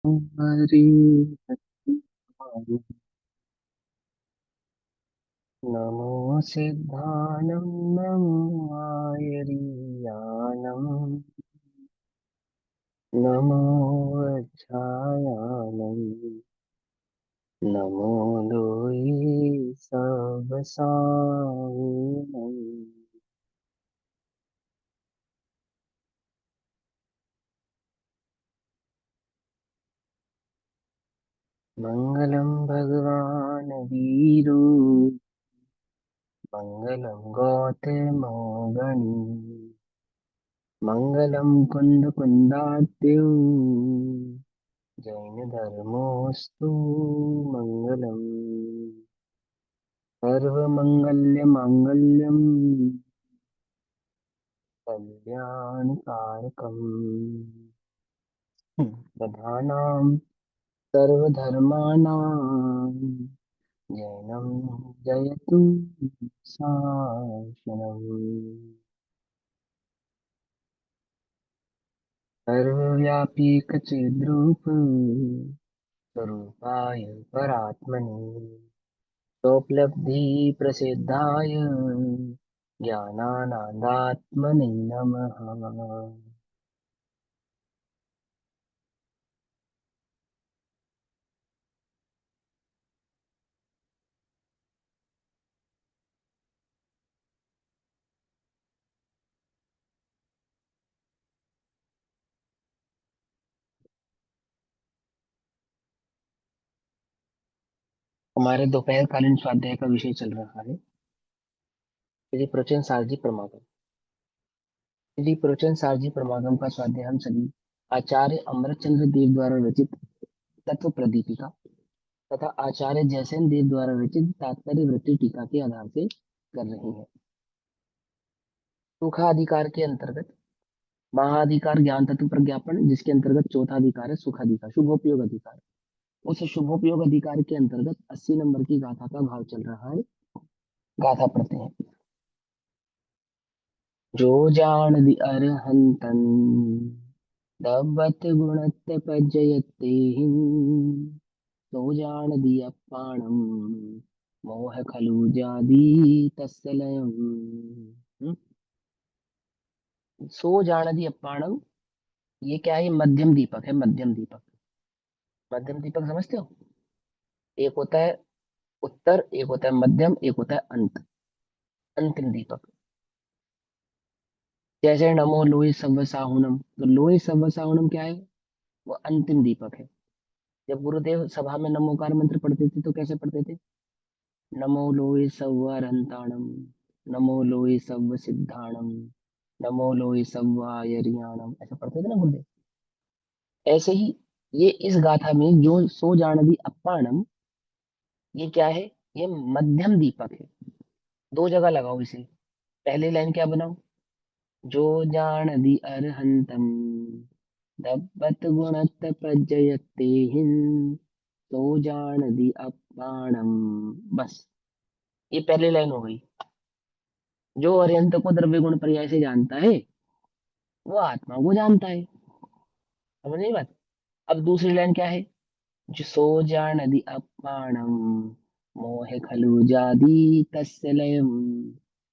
हरि नमो सिद्धानं नमो आयर्यानं नमो वज्रायानं नमो लोये सबसाविनं मङ्गलं भगवान् वीरो मङ्गलं गौतमो गणी मङ्गलं कुन्दकुन्दार्त्यो जैन धर्मोऽस्तु मङ्गलम् सर्वमङ्गल्यमाङ्गल्यम् कल्याणकारकम् प्रधानां सर्वधर्माणां जैनं जयतु शासनम् सर्वव्यापी कचिद्रूप स्वरूपाय परात्मने स्वोपलब्धि प्रसिद्धाय ज्ञानानन्दात्मने नमः। हमारे दोपहरकालीन स्वाध्याय का विषय चल रहा है श्री प्रवचन सारजी प्रमागम। श्री प्रवचन सारजी प्रमागम का स्वाध्याय हम सभी आचार्य अमरचंद्र देव द्वारा रचित तत्व प्रदीपिका तथा आचार्य जयसेन देव द्वारा रचित तात्पर्य वृत्ति टीका के आधार से कर रहे हैं। सुखाधिकार के अंतर्गत महाधिकार ज्ञान तत्व प्रज्ञापन, जिसके अंतर्गत चौथा अधिकार है सुखाधिकार शुभोपयोग अधिकार। उस शुभोपयोग अधिकार के अंतर्गत 80 नंबर की गाथा का भाव चल रहा है। गाथा पढ़ते हैं। जो जान दि अरहंतन दब्बत गुणत पज्जयते तो जान दि अप्पाणम मोह खलु जादी तस्य लयम्। सो जान दि अप्पाणम, ये क्या है? ये मध्यम दीपक है। मध्यम दीपक, मध्यम दीपक समझते हो? एक होता है उत्तर, एक होता है मध्यम, एक होता है अंत, अंतिम दीपक। जैसे नमो लोई सव्व साहुनम, तो लोई सव्व साहुनम क्या है? वो अंतिम दीपक है। जब गुरुदेव सभा में नमोकार मंत्र पढ़ते थे तो कैसे पढ़ते थे? नमो लोई सव्व अरहंताणम, नमो लोई सव्व सिद्धाणम, नमो लोई सव्व आयर्याणम, ऐसा पढ़ते थे ना गुरुदेव। ऐसे ही ये इस गाथा में जो सो जानवी अप्पाणम, ये क्या है? ये मध्यम दीपक है। दो जगह लगाओ इसे। पहली लाइन क्या बनाओ? जो जान दी अरहंतम दब्बत गुणत प्रजयते हिन तो जान दी अपाणम। बस, ये पहली लाइन हो गई। जो अरिहंत को द्रव्य गुण पर्याय से जानता है वो आत्मा को जानता है। समझ नहीं बात? अब दूसरी लाइन क्या है? जो सो जान दी अपाणम मोह खलु जादी तस्य लयम।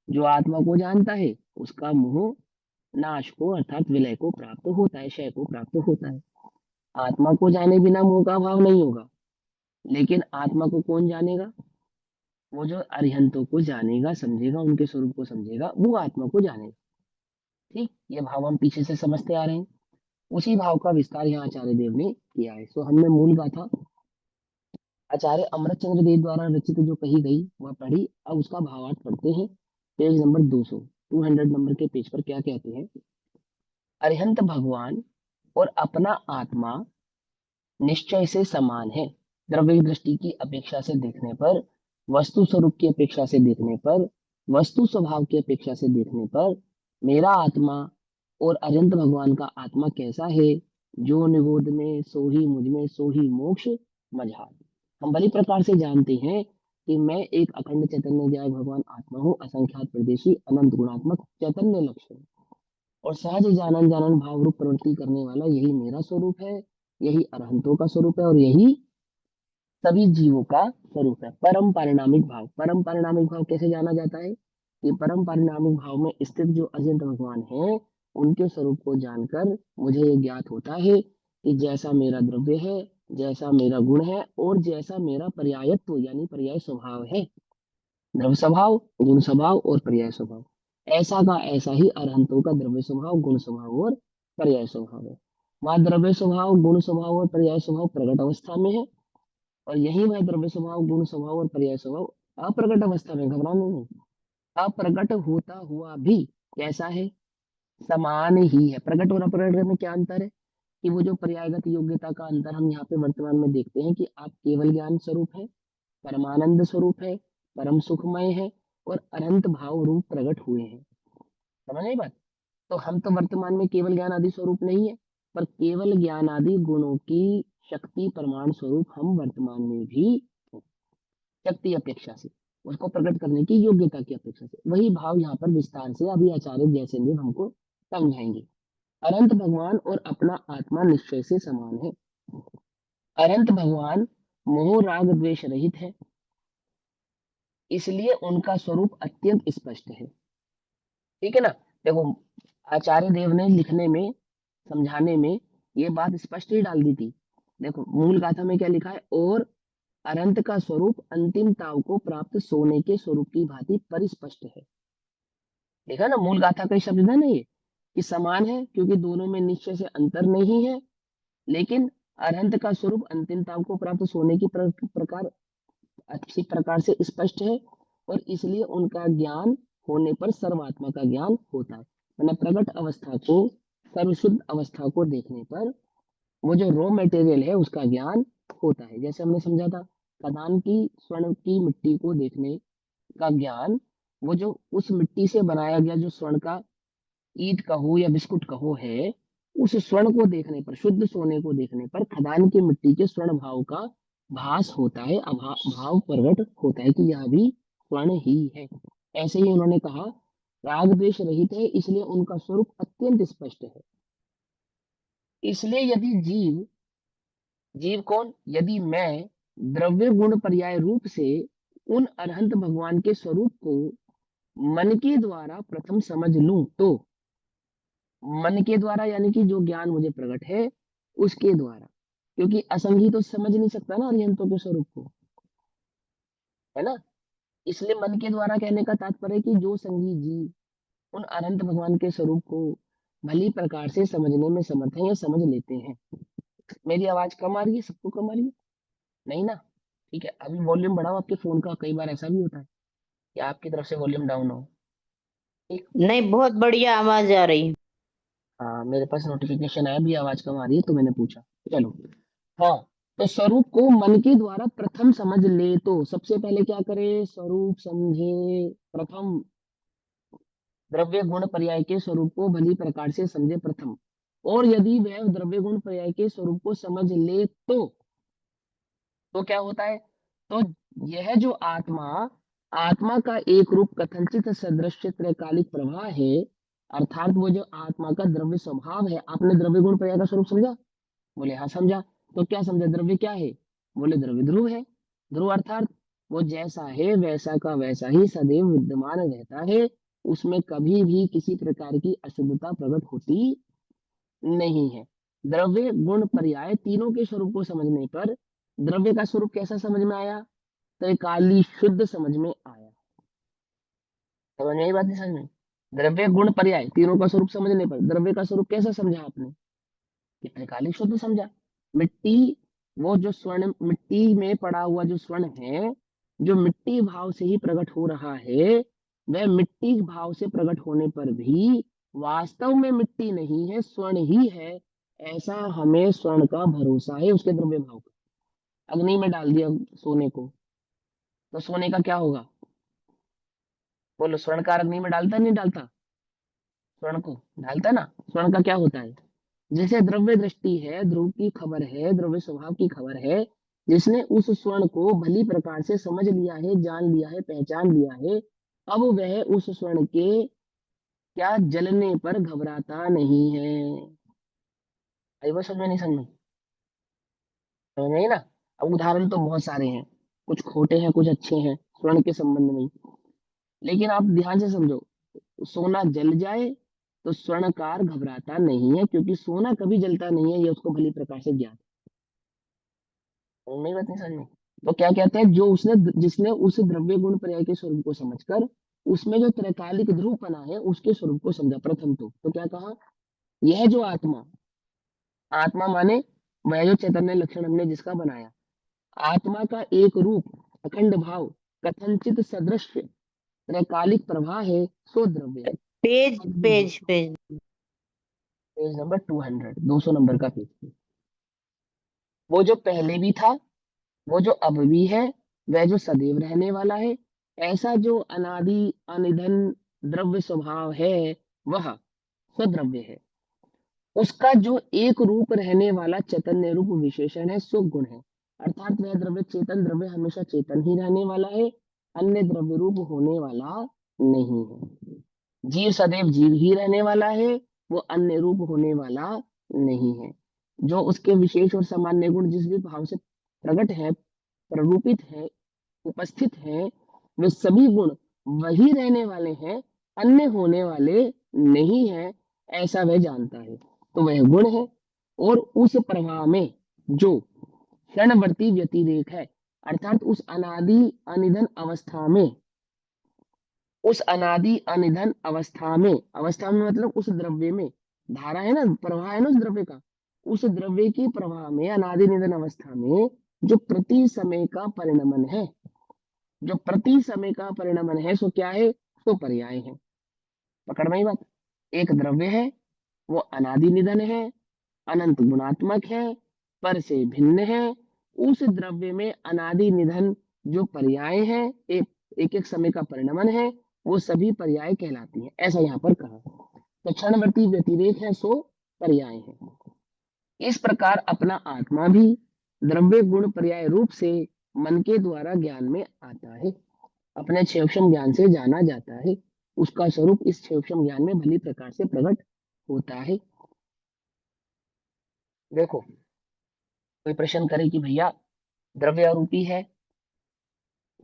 जो आत्मा को जानता है उसका मोह नाश को अर्थात विलय को प्राप्त होता है, क्षय को प्राप्त होता है। आत्मा को जाने बिना मोह का भाव नहीं होगा, लेकिन आत्मा को कौन जानेगा? वो जो अरिहंतों को जानेगा, समझेगा, उनके स्वरूप को समझेगा, वो आत्मा को जानेगा। ठीक, ये भाव हम पीछे से समझते आ रहे हैं। उसी भाव का विस्तार यहाँ आचार्य देव ने किया है। सो हमने मूल गाथा आचार्य अमृतचंद्र देव द्वारा रचित जो कही गई वह पढ़ी। अब उसका भावार्थ पढ़ते हैं। पेज नंबर 200, 200 नंबर के पेज पर क्या कहते हैं? अरिहंत भगवान और अपना आत्मा निश्चय से समान है। द्रव्य दृष्टि की अपेक्षा से देखने पर, वस्तु स्वरूप की अपेक्षा से देखने पर, वस्तु स्वभाव की अपेक्षा से देखने पर मेरा आत्मा और अरिहंत भगवान का आत्मा कैसा है? जो निगोद में सो ही मुझ में सो ही मोक्ष मझार। हम भली प्रकार से जानते हैं कि मैं एक अखंड चैतन्य जय भगवान आत्मा हूँ, असंख्यात प्रदेशी अनंत गुणात्मक चैतन्य लक्ष्य, और सहज जानन जानन भाव रूप प्रवृत्ति करने वाला यही मेरा स्वरूप है। यही अरहंतों का स्वरूप है और यही सभी जीवों का स्वरूप है। परम पारिणामिक भाव, परम पारिणामिक भाव कैसे जाना जाता है कि परम पारिणामिक भाव में स्थित जो अजिंत भगवान हैं, उनके स्वरूप को जानकर मुझे ये ज्ञात होता है कि जैसा मेरा द्रव्य है, जैसा मेरा गुण है और जैसा मेरा पर्यायत्व यानी पर्याय स्वभाव है, द्रव्य स्वभाव, गुण स्वभाव और पर्याय स्वभाव, ऐसा का ऐसा ही अरहंतों का द्रव्य स्वभाव, गुण स्वभाव और पर्याय स्वभाव है। वहां द्रव्य स्वभाव, गुण स्वभाव और पर्याय स्वभाव प्रकट अवस्था में है और यही वह द्रव्य स्वभाव, गुण स्वभाव और पर्याय स्वभाव अप्रकट अवस्था में, घबराना नहीं, अप्रकट होता हुआ भी कैसा है, समान ही है। प्रकट और अप्रकट में क्या अंतर है कि वो जो पर्यायगत योग्यता का अंतर हम यहाँ पे वर्तमान में देखते हैं कि आप केवल ज्ञान स्वरूप है, परमानंद स्वरूप है, परम सुखमय है और अनंत भाव रूप प्रकट हुए हैं। समझ आई बात? तो हम तो वर्तमान में केवल ज्ञान आदि स्वरूप नहीं है, पर केवल ज्ञान आदि गुणों की शक्ति प्रमाण स्वरूप हम वर्तमान में भी हैं। शक्ति अपेक्षा से, उसको प्रकट करने की योग्यता की अपेक्षा से, वही भाव यहाँ पर विस्तार से अभी आचार्य जैसलमेर हमको समझाएंगे। अनंत भगवान और अपना आत्मा निश्चय से समान है। अनंत भगवान मोह राग द्वेष रहित है, इसलिए उनका स्वरूप अत्यंत स्पष्ट है। ठीक है ना? देखो, आचार्य देव ने लिखने में, समझाने में ये बात स्पष्ट ही डाल दी थी। देखो मूल गाथा में क्या लिखा है, और अनंत का स्वरूप अंतिम ताव को प्राप्त सोने के स्वरूप की भांति परिस्पष्ट है। देखा ना, मूल गाथा का ही शब्द है ना ये, कि समान है क्योंकि दोनों में निश्चय से अंतर नहीं है, लेकिन अनंत का स्वरूप अंतिम ताव को प्राप्त सोने की प्रकार अच्छी प्रकार से स्पष्ट है और इसलिए उनका ज्ञान होने पर सर्वात्मा का ज्ञान होता है। मतलब प्रकट अवस्था को, सर्वशुद्ध अवस्था को देखने पर वो जो रॉ मटेरियल है उसका ज्ञान होता है। जैसे हमने समझा था, खदान की स्वर्ण की मिट्टी को देखने का ज्ञान, वो जो उस मिट्टी से बनाया गया जो स्वर्ण का ईंट कहो या बिस्कुट कहो है, उस स्वर्ण को देखने पर, शुद्ध सोने को देखने पर खदान की मिट्टी के स्वर्ण भाव का भास होता है, भाव प्रकट होता है कि यह भी स्वर्ण ही है। ऐसे ही उन्होंने कहा, राग द्वेष रहित है इसलिए उनका स्वरूप अत्यंत स्पष्ट है। इसलिए यदि जीव, जीव कौन, यदि मैं द्रव्य गुण पर्याय रूप से उन अरहंत भगवान के स्वरूप को मन के द्वारा प्रथम समझ लूं तो, मन के द्वारा यानी कि जो ज्ञान मुझे प्रकट है उसके द्वारा, क्योंकि असंगी तो समझ नहीं सकता ना अरिहंतों के स्वरूप को, है ना? इसलिए मन के द्वारा कहने का तात्पर्य है कि जो संगी जीव उन अनंत भगवान के स्वरूप को भली प्रकार से समझने में समर्थ है या समझ लेते हैं। मेरी आवाज कम आ रही है? सबको कम आ रही है? नहीं ना? ठीक है, अभी वॉल्यूम बढ़ाओ आपके फोन का, कई बार ऐसा भी होता है कि आपकी तरफ से वॉल्यूम डाउन हो। ठीक। नहीं, बहुत बढ़िया आवाज आ रही है। हाँ, मेरे पास नोटिफिकेशन आया भी आवाज कम आ रही है तो मैंने पूछा। चलो। हाँ, तो स्वरूप को मन के द्वारा प्रथम समझ ले तो सबसे पहले क्या करे, स्वरूप समझे प्रथम, द्रव्य गुण पर्याय के स्वरूप को भली प्रकार से समझे प्रथम, और यदि वह द्रव्य गुण पर्याय के स्वरूप को समझ ले तो क्या होता है, तो यह जो आत्मा, आत्मा का एक रूप कथनचित सदृश्य त्रैकालिक प्रवाह है, अर्थात वो जो आत्मा का द्रव्य स्वभाव है, आपने द्रव्य गुण पर्याय का स्वरूप समझा? बोले हाँ समझा। तो क्या समझा, द्रव्य क्या है? बोले द्रव्य ध्रुव है। ध्रुव अर्थात वो जैसा है वैसा का वैसा ही सदैव विद्यमान रहता है, उसमें कभी भी किसी प्रकार की अशुद्धता प्रकट होती नहीं है। द्रव्य गुण पर्याय तीनों के स्वरूप को समझने पर द्रव्य का स्वरूप कैसा समझ में आया, त्रिकाली शुद्ध समझ में आया। समझ में आई बात? नहीं समझ में? द्रव्य गुण पर्याय तीनों का स्वरूप समझने पर द्रव्य का स्वरूप कैसा समझा आपने, कि त्रिकालिक शुद्ध समझा। मिट्टी, वो जो स्वर्ण मिट्टी में पड़ा हुआ जो स्वर्ण है, जो मिट्टी भाव से ही प्रकट हो रहा है, वह मिट्टी भाव से प्रकट होने पर भी वास्तव में मिट्टी नहीं है, स्वर्ण ही है, ऐसा हमें स्वर्ण का भरोसा है उसके द्रव्य भाव का। अग्नि में डाल दिया सोने को, तो सोने का क्या होगा? बोलो, स्वर्ण का अग्नि में डालता नहीं डालता? स्वर्ण को डालता ना, स्वर्ण का क्या होता है? जैसे द्रव्य दृष्टि है, ध्रुव की खबर है, द्रव्य स्वभाव की खबर है, जिसने उस स्वर्ण को भली प्रकार से समझ लिया है, जान लिया है, पहचान लिया है, अब वह उस स्वर्ण के क्या जलने पर घबराता नहीं है। आई बात समझ में? नहीं समझ में? समझ में आई ना? अब उदाहरण तो बहुत सारे हैं, कुछ खोटे हैं, कुछ अच्छे हैं, स्वर्ण के संबंध में ही। लेकिन आप ध्यान से समझो, सोना जल जाए तो स्वर्णकार घबराता नहीं है, क्योंकि सोना कभी जलता नहीं है, ये उसको भली प्रकार से ज्ञात है। नहीं बात नहीं समझ में? तो क्या कहते हैं, जो उसने जिसने उस द्रव्य गुण पर्याय के स्वरूप को समझकर उसमें जो त्रैकालिक ध्रुव बना है उसके स्वरूप को समझा प्रथम। तो क्या कहा, यह जो आत्मा, आत्मा माने वह जो चैतन्य लक्षण हमने जिसका बनाया, आत्मा का एक रूप अखंड भाव कथनचित सदृश त्रैकालिक प्रवाह है, सो द्रव्य है। Page page page page number 200, 200 number का पेज। वो जो पहले भी था, वो जो अब भी है, वह जो सदैव रहने वाला है, ऐसा जो अनादि अनिधन द्रव्य स्वभाव है, वह सद्रव्य है। उसका जो एक रूप रहने वाला चैतन्य रूप विशेषण है, सो गुण है। अर्थात वह द्रव्य चेतन द्रव्य हमेशा चेतन ही रहने वाला है, अन्य द्रव्य रूप होने वाला नहीं है। जीव सदैव जीव ही रहने वाला है, वो अन्य रूप होने वाला नहीं है। जो उसके विशेष और सामान्य गुण जिस भी भाव से प्रकट है, प्ररूपित है, उपस्थित है, वे सभी गुण वही रहने वाले हैं, अन्य होने वाले नहीं है, ऐसा वह जानता है। तो वह गुण है, और उस प्रवाह में जो क्षणवर्ती व्यतिरेक है, अर्थात उस अनादि अनिधन अवस्था में, उस अनादि अनिधन अवस्था में मतलब उस द्रव्य में, धारा है ना, प्रवाह है ना उस द्रव्य का, उस द्रव्य की प्रवाह में अनादि निधन अवस्था में जो प्रति समय का परिणमन है, जो प्रति समय का परिणमन है, सो क्या है, सो पर्याय है। पकड़ में ही बात। एक द्रव्य है, वो अनादि निधन है, अनंत गुणात्मक है, पर से भिन्न है। उस द्रव्य में अनादि निधन जो पर्याय है, एक एक समय का परिणमन है, वो सभी पर्याय कहलाती हैं, ऐसा यहाँ पर कहा। तो क्षणवर्ती व्यतिरेक है, सो पर्याय है। इस प्रकार अपना आत्मा भी द्रव्य गुण पर्याय रूप से मन के द्वारा ज्ञान में आता है, अपने क्षेम ज्ञान से जाना जाता है, उसका स्वरूप इस क्षेम ज्ञान में भली प्रकार से प्रकट होता है। देखो, कोई प्रश्न करे कि भैया द्रव्य अरूपी है,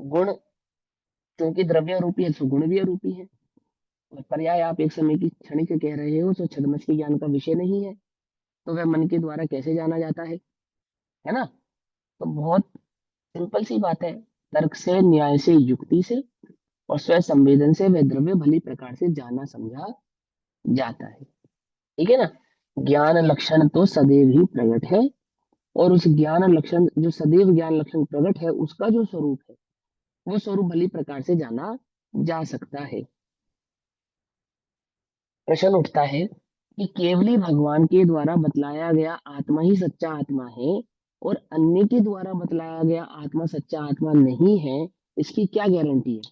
गुण क्योंकि द्रव्य अरूपी है तो गुण भी अरूपी है, और पर्याय आप एक समय की क्षणिक कह रहे हो, तो छद्मस के ज्ञान का विषय नहीं है, तो वह मन के द्वारा कैसे जाना जाता है ना? तो बहुत सिंपल सी बात है, तर्क से, न्याय से, युक्ति से और स्वयं संवेदन से वह द्रव्य भली प्रकार से जाना समझा जाता है। ठीक है ना? ज्ञान लक्षण तो सदैव ही प्रकट है, और उस ज्ञान लक्षण जो सदैव ज्ञान लक्षण प्रकट है, उसका जो स्वरूप है, वो स्वरूप भली प्रकार से जाना जा सकता है। प्रश्न उठता है कि केवली भगवान के द्वारा बतलाया गया आत्मा ही सच्चा आत्मा है, और अन्य के द्वारा बतलाया गया आत्मा सच्चा आत्मा नहीं है, इसकी क्या गारंटी है?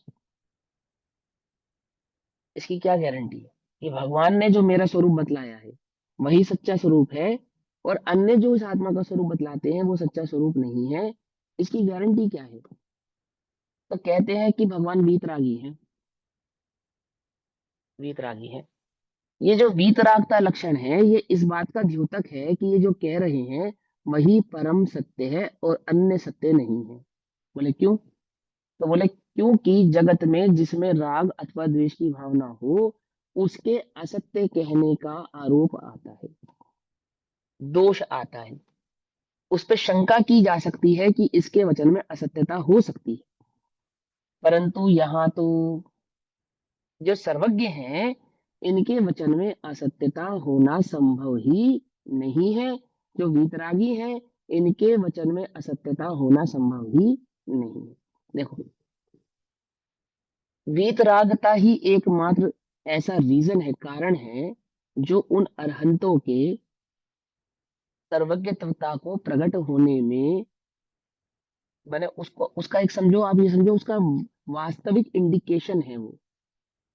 इसकी क्या गारंटी है कि भगवान ने जो मेरा स्वरूप बतलाया है वही सच्चा स्वरूप है, और अन्य जो इस आत्मा का स्वरूप बतलाते हैं वो सच्चा स्वरूप नहीं है? इसकी गारंटी क्या है? तो कहते हैं कि भगवान वीतरागी है, वीतरागी है। ये जो वीतरागता लक्षण है, ये इस बात का द्योतक है कि ये जो कह रहे हैं वही परम सत्य है और अन्य सत्य नहीं है। बोले क्यों? तो बोले क्योंकि जगत में जिसमें राग अथवा द्वेष की भावना हो, उसके असत्य कहने का आरोप आता है, दोष आता है, उस पर शंका की जा सकती है कि इसके वचन में असत्यता हो सकती है। परंतु यहाँ तो जो सर्वज्ञ हैं, इनके वचन में असत्यता होना संभव ही नहीं है। जो वीतरागी हैं, इनके वचन में असत्यता होना संभव ही नहीं है। देखो, वीतरागता ही एकमात्र ऐसा रीजन है, कारण है, जो उन अरहंतों के सर्वज्ञता को प्रकट होने में, मैंने उसको, उसका एक समझो, आप ये समझो, उसका वास्तविक इंडिकेशन है वो,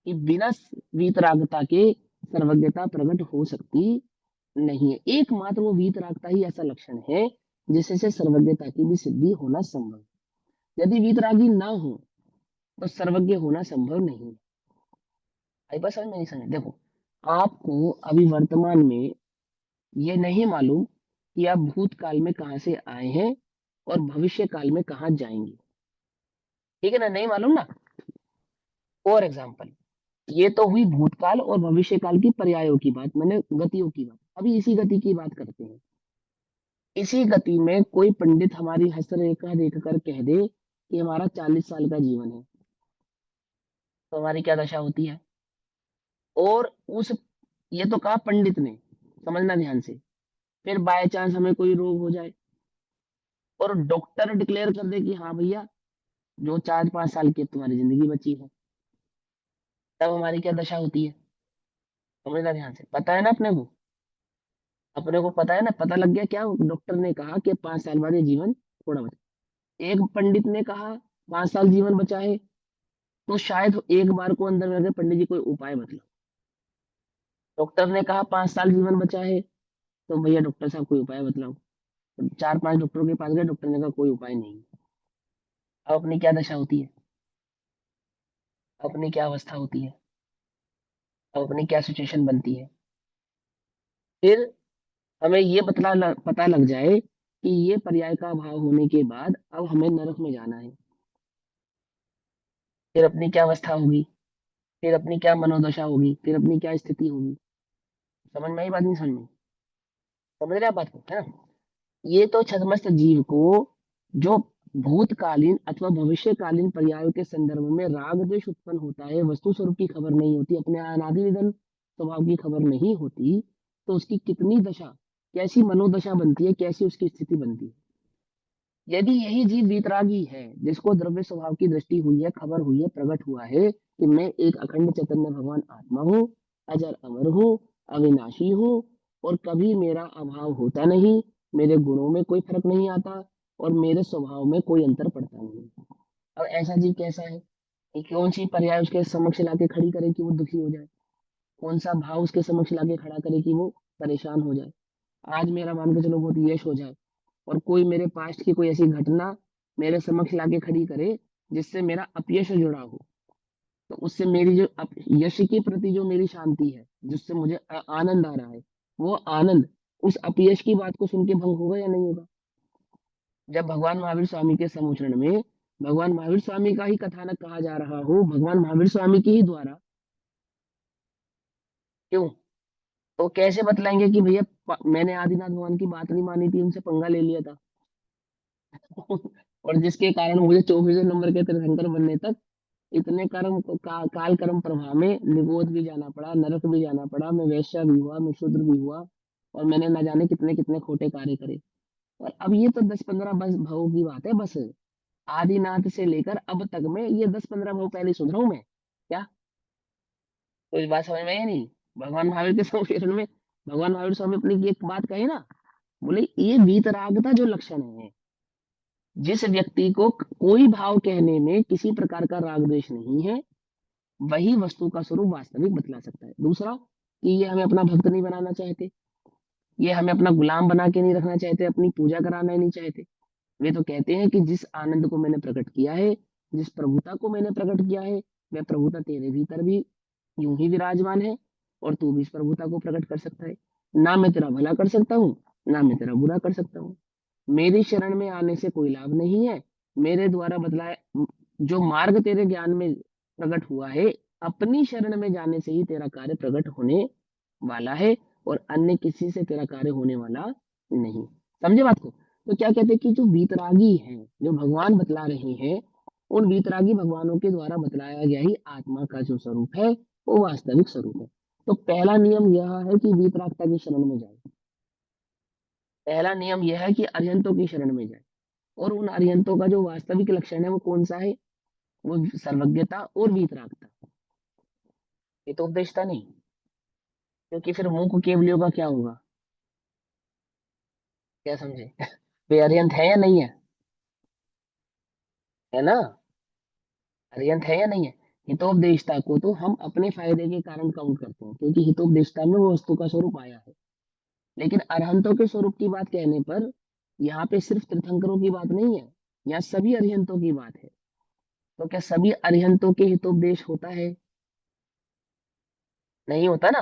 कि बिना वीतरागता के सर्वज्ञता प्रकट हो सकती नहीं है। एकमात्र वो वीतरागता ही ऐसा लक्षण है जिससे सर्वज्ञता की भी सिद्धि होना संभव है। यदि वीतरागी ना हो तो सर्वज्ञ होना संभव नहीं है। आई बात समझ में? नहीं समझ? देखो, आपको अभी वर्तमान में ये नहीं मालूम कि आप भूतकाल में कहाँ से आए हैं और भविष्य काल में कहाँ जाएँगे। ठीक है ना? नहीं मालूम ना? फॉर एग्ज़ाम्पल ये तो हुई भूतकाल और भविष्य काल की पर्यायों की बात, मैंने गतियों की बात। अभी इसी गति की बात करते हैं। इसी गति में कोई पंडित हमारी हस्तरेखा देखकर कह दे कि हमारा 40 साल का जीवन है, तो हमारी क्या दशा होती है? और उस ये तो कहा पंडित ने, समझना ध्यान से। फिर बाय चांस हमें कोई रोग हो जाए और डॉक्टर डिक्लेयर कर दे कि हाँ भैया, जो 4-5 साल की अब तुम्हारी ज़िंदगी बची है, तब हमारी क्या दशा होती है? समझना ध्यान से। पता है ना अपने को? अपने को पता है ना, पता लग गया क्या? डॉक्टर ने कहा कि 5 साल बाद ये जीवन थोड़ा बचा। एक पंडित ने कहा 5 साल जीवन बचा है, तो शायद एक बार को अंदर में आके पंडित जी कोई उपाय बतलाओ। डॉक्टर ने कहा 5 साल जीवन बचा है, तो भैया डॉक्टर साहब कोई उपाय बतलाओ। 4-5 डॉक्टरों के पास गए, डॉक्टर ने कहा कोई उपाय नहीं। अब अपनी क्या दशा होती है? अपनी क्या अवस्था होती है? अब अपनी क्या सिचुएशन बनती है? फिर हमें ये पता लग जाए कि ये पर्याय का अभाव होने के बाद अब हमें नरक में जाना है। फिर अपनी क्या अवस्था होगी? फिर अपनी क्या मनोदशा होगी? फिर अपनी क्या स्थिति होगी? समझ में आई बात नहीं समझ में? समझ रहे आप बात को, है ना? ये तो छद्मस्त जीव को जो भूतकालीन अथवा भविष्यकालीन पर्यायों के संदर्भ में राग द्वेष उत्पन्न होता है, वस्तु स्वरूप की खबर नहीं होती, अपने अनादि निधन स्वभाव की खबर नहीं होती, तो उसकी कितनी दशा, कैसी मनोदशा बनती है, कैसी उसकी स्थिति बनती है। यदि यही जीव वीतरागी है, जिसको द्रव्य स्वभाव की दृष्टि हुई है, खबर हुई है, प्रकट हुआ है कि मैं एक अखंड चैतन्य भगवान आत्मा हूँ, अजर अमर हूँ, अविनाशी हूँ और कभी मेरा अभाव होता नहीं, मेरे गुणों में कोई फर्क नहीं आता और मेरे स्वभाव में कोई अंतर पड़ता नहीं। अब ऐसा जीव कैसा है? कि कौन सी पर्याय उसके समक्ष लाके खड़ी करे कि वो दुखी हो जाए? कौन सा भाव उसके समक्ष लाके खड़ा करे कि वो परेशान हो जाए? आज मेरा मान के चलो बहुत यश हो जाए और कोई मेरे पास्ट की कोई ऐसी घटना मेरे समक्ष लाके खड़ी करे जिससे मेरा अपयश जुड़ा हो, तो उससे मेरी जो यश के प्रति जो मेरी शांति है, जिससे मुझे आनंद आ रहा है, वो आनंद उस अपयश की बात को सुन के भंग होगा या नहीं होगा? जब भगवान महावीर स्वामी के समूचरण में भगवान महावीर स्वामी का ही कथानक कहा जा रहा हो, भगवान महावीर स्वामी के ही द्वारा, क्यों? तो कैसे बतलाएंगे कि भैया मैंने आदिनाथ भगवान की बात नहीं मानी थी, उनसे पंगा ले लिया था। और जिसके कारण मुझे 24वें नंबर के तीर्थंकर बनने तक इतने कर्म काल कर्म प्रवाह में निगोद भी जाना पड़ा, नरक भी जाना पड़ा, मैं वैश्य भी हुआ, मैं शूद्र भी हुआ और मैंने ना जाने कितने कितने खोटे कार्य करे। और अब ये तो 10-15 बस भवों की बात है बस। आदिनाथ से लेकर अब तक में ये 10-15 भव पहले सुधरा हूं मैं क्या? तो इस बात समझ में आई नहीं? भगवान महावीर के संशोधन में भगवान महावीर स्वामी अपनी एक बात कही ना, बोले ये वीतरागता जो लक्षण है, जिस व्यक्ति को कोई भाव कहने में किसी प्रकार का राग द्वेष नहीं है, वही वस्तु का स्वरूप वास्तविक बतला सकता है। दूसरा कि ये हमें अपना भक्त नहीं बनाना चाहते, ये हमें अपना गुलाम बना के नहीं रखना चाहते, अपनी पूजा कराना ही नहीं चाहते। वे तो कहते हैं कि जिस आनंद को मैंने प्रकट किया है, जिस प्रभुता को मैंने प्रकट किया है, वह प्रभुता तेरे भीतर भी यूं ही विराजमान है और तू भी इस प्रभुता को प्रकट कर सकता है। ना मैं तेरा भला कर सकता हूँ, ना मैं तेरा बुरा कर सकता हूँ। मेरी शरण में आने से कोई लाभ नहीं है। मेरे द्वारा बतलाए जो मार्ग तेरे ज्ञान में प्रकट हुआ है, अपनी शरण में जाने से ही तेरा कार्य प्रकट होने वाला है और अन्य किसी से तेरा कार्य होने वाला नहीं। समझे बात को? तो क्या कहते हैं कि जो वीतरागी हैं, जो भगवान बतला रहे हैं, उन वीतरागी भगवानों के द्वारा बतलाया गया ही आत्मा का जो स्वरूप है, वो वास्तविक स्वरूप है। तो पहला नियम यह है कि वीतरागता की शरण में जाए। पहला नियम यह है कि अरिहंतों की शरण में जाए। और उन अरिहंतों का जो वास्तविक लक्षण है वो कौन सा है? वो सर्वज्ञता और वीतरागता। ये तो उपदेशता नहीं, क्योंकि फिर मुंह को केवलियों का क्या होगा? क्या समझे? वे अरिहंत है या नहीं है? है ना? अरिहंत है या नहीं है? हितोपदेशता को तो हम अपने फायदे के कारण काउंट करते हैं, क्योंकि हितोपदेशता में वो वस्तु का स्वरूप आया है। लेकिन अरहंतों के स्वरूप की बात कहने पर यहाँ पे सिर्फ तीर्थंकरों की बात नहीं है, यहाँ सभी अरिहंतों की बात है। तो क्या सभी अरिहंतों के हितोपदेश होता है? नहीं होता ना।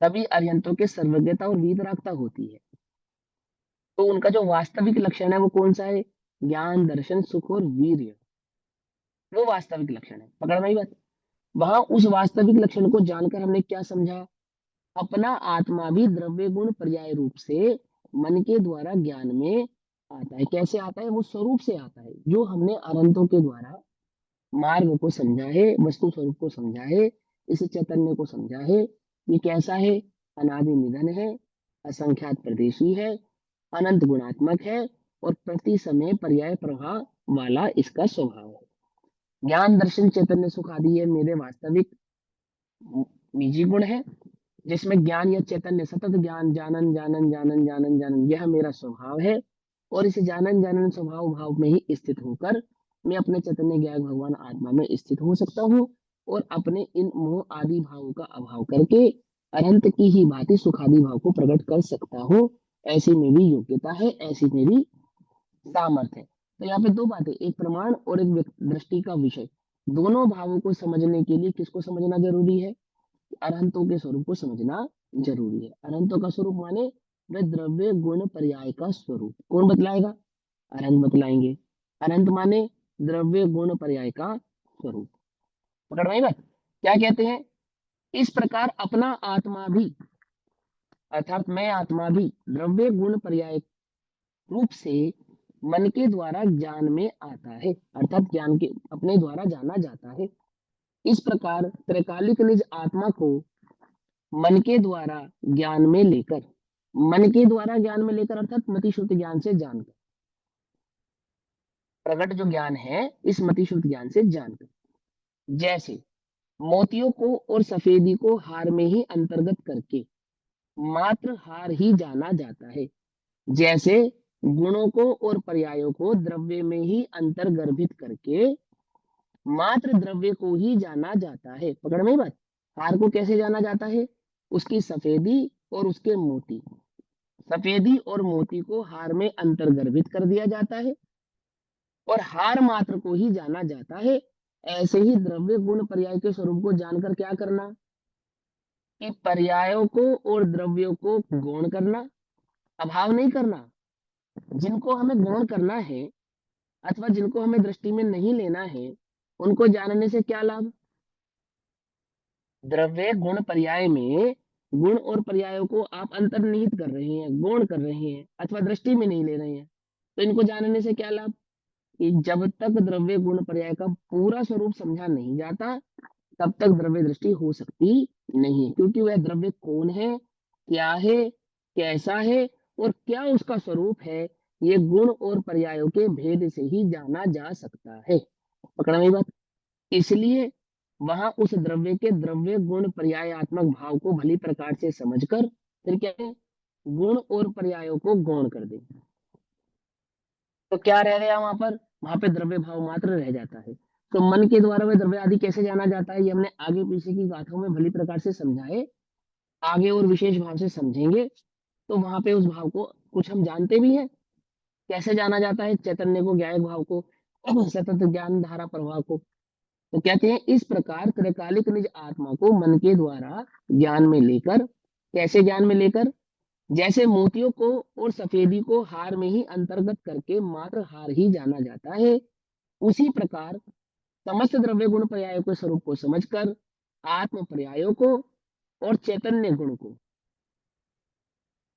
सभी अरिहंतों के सर्वज्ञता और वीतरागता होती है। तो उनका जो वास्तविक लक्षण है वो कौन सा है? ज्ञान, दर्शन, सुख और वीर्य, वो वास्तविक लक्षण है। पकड़ में आई बात? वहां उस वास्तविक लक्षण को जानकर हमने क्या समझा? अपना आत्मा भी द्रव्य गुण पर्याय रूप से मन के द्वारा ज्ञान में आता है। कैसे आता है? वो स्वरूप से आता है, जो हमने अनंतों के द्वारा मार्ग को समझा है, वस्तु स्वरूप को समझा है, इस चैतन्य को समझा है। ये कैसा है? अनादि निधन है, असंख्यात प्रदेशी है, अनंत गुणात्मक है और प्रति समय पर्याय प्रवाह वाला इसका स्वभाव है। ज्ञान, दर्शन, चैतन्य, सुख आदि ये मेरे वास्तविक निजी गुण है, जिसमें ज्ञान या चैतन्य सतत ज्ञान, जानन जानन जानन जानन जानन, यह मेरा स्वभाव है। और इस जानन जानन स्वभाव भाव में ही स्थित होकर मैं अपने चैतन्य ज्ञान भगवान आत्मा में स्थित हो सकता हूँ और अपने इन मोह आदि भावों का अभाव करके अनंत की ही भांति सुखादि भाव को प्रकट कर सकता हूँ। ऐसी मेरी योग्यता है, ऐसी मेरी सामर्थ्य है। तो यहाँ पे दो बातें, एक प्रमाण और एक दृष्टि का विषय। दोनों भावों को समझने के लिए किसको समझना जरूरी है? अनंतों के स्वरूप को समझना जरूरी है। अनंतों का स्वरूप माने वह द्रव्य गुण पर्याय का स्वरूप। कौन बतलाएगा? अनंत बतलाएंगे। अनंत माने द्रव्य गुण पर्याय का स्वरूप। पकड़ में आई बात? क्या कहते हैं? इस प्रकार अपना आत्मा भी, अर्थात मैं आत्मा भी द्रव्य गुण पर्याय रूप से मन के द्वारा ज्ञान में आता है, अर्थात ज्ञान के अपने द्वारा जाना जाता है। इस प्रकार त्रैकालिक निज आत्मा को मन के द्वारा ज्ञान में लेकर, मन के द्वारा ज्ञान में लेकर अर्थात मति श्रुति ज्ञान से जानकर, प्रकट जो ज्ञान है इस मति श्रुति ज्ञान से जानकर, जैसे मोतियों को और सफेदी को हार में ही अंतर्गत करके मात्र हार ही जाना जाता है, जैसे गुणों को और पर्यायों को द्रव्य में ही अंतर्गर्भित करके मात्र द्रव्य को ही जाना जाता है। पकड़ में ही बात? हार को कैसे जाना जाता है? उसकी सफेदी और उसके मोती, सफेदी और मोती को हार में अंतर्गर्भित कर दिया जाता है और हार मात्र को ही जाना जाता है। ऐसे ही द्रव्य गुण पर्याय के स्वरूप को जानकर क्या करना? कि पर्यायों को और द्रव्यों को गौण करना, अभाव नहीं करना। जिनको हमें गौण करना है अथवा जिनको हमें दृष्टि में नहीं लेना है, उनको जानने से क्या लाभ? द्रव्य गुण पर्याय में गुण और पर्यायों को आप अंतर्निहित कर रहे हैं, गौण कर रहे हैं अथवा दृष्टि में नहीं ले रहे हैं, तो इनको जानने से क्या लाभ? कि जब तक द्रव्य गुण पर्याय का पूरा स्वरूप समझा नहीं जाता, तब तक द्रव्य दृष्टि हो सकती नहीं है, क्योंकि वह द्रव्य कौन है, क्या है, कैसा है और क्या उसका स्वरूप है, ये गुण और पर्यायों के भेद से ही जाना जा सकता है। पकड़ा मेरी बात? इसलिए वहां उस द्रव्य के द्रव्य गुण पर्यायात्मक भाव को भली प्रकार से समझकर फिर क्या है, गुण और पर्यायों को गौण कर दे। तो क्या रह गया वहां पर? वहां पे द्रव्य भाव मात्र रह जाता है। तो मन के द्वारा वह द्रव्य आदि कैसे जाना जाता है, ये हमने आगे पीछे की गाथाओं में भली प्रकार से समझा है। आगे और विशेष भाव से समझेंगे तो वहां पे उस भाव को कुछ हम जानते भी हैं। कैसे जाना जाता है? चैतन्य को, ज्ञायक भाव को, सतत ज्ञान धारा प्रवाह को। तो कहते हैं इस प्रकार त्रैकालिक निज आत्मा को मन के द्वारा ज्ञान में लेकर, कैसे ज्ञान में लेकर? जैसे मोतियों को और सफेदी को हार में ही अंतर्गत करके मात्र हार ही जाना जाता है, उसी प्रकार समस्त द्रव्य गुण पर्यायों के स्वरूप को समझकर आत्म पर्यायों को और चैतन्य गुण को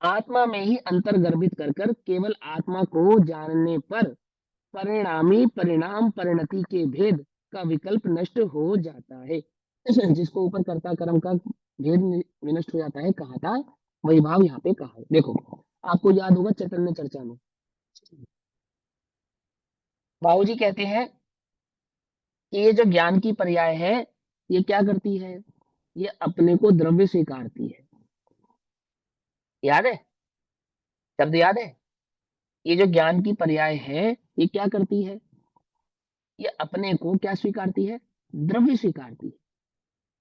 आत्मा में ही अंतर्गर्भित कर कर केवल आत्मा को जानने पर परिणामी परिणाम परिणति के भेद का विकल्प नष्ट हो जाता है। जिसको ऊपर कर्ता कर्म का भेद विनष्ट हो जाता है कहा था, वही भाव यहाँ पे कहा है। देखो, आपको याद होगा चैतन्य चर्चा में बाबूजी कहते हैं कि ये जो ज्ञान की पर्याय है, ये क्या करती है? ये अपने को द्रव्य स्वीकारती है। याद है? शब्द याद है? ये जो ज्ञान की पर्याय है, ये क्या करती है? ये अपने को क्या स्वीकारती है? द्रव्य स्वीकारती है।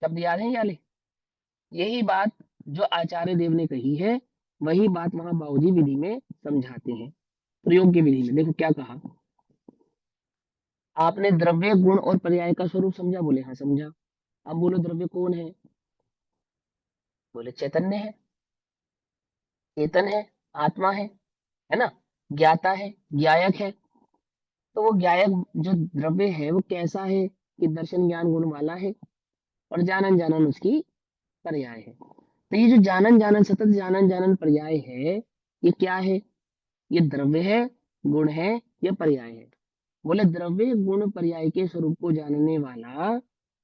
शब्द याद है? याद है? यही बात जो आचार्य देव ने कही है, वही बात वहां बाबूजी विधि में समझाते हैं। प्रयोग की विधि में देखो क्या कहा। आपने द्रव्य गुण और पर्याय का स्वरूप समझा? बोले हाँ समझा। अब बोलो द्रव्य कौन है? बोले चैतन्य है, चेतन है, आत्मा है। है ना? ज्ञाता है, ज्ञायक है। तो वो ज्ञायक जो द्रव्य है वो कैसा है कि दर्शन ज्ञान गुण वाला है, और जानन जानन उसकी पर्याय है। तो ये जो जानन जानन सतत जानन जानन पर्याय है, ये क्या है? ये द्रव्य है, गुण है, या पर्याय है? बोले द्रव्य गुण पर्याय के स्वरूप को जानने वाला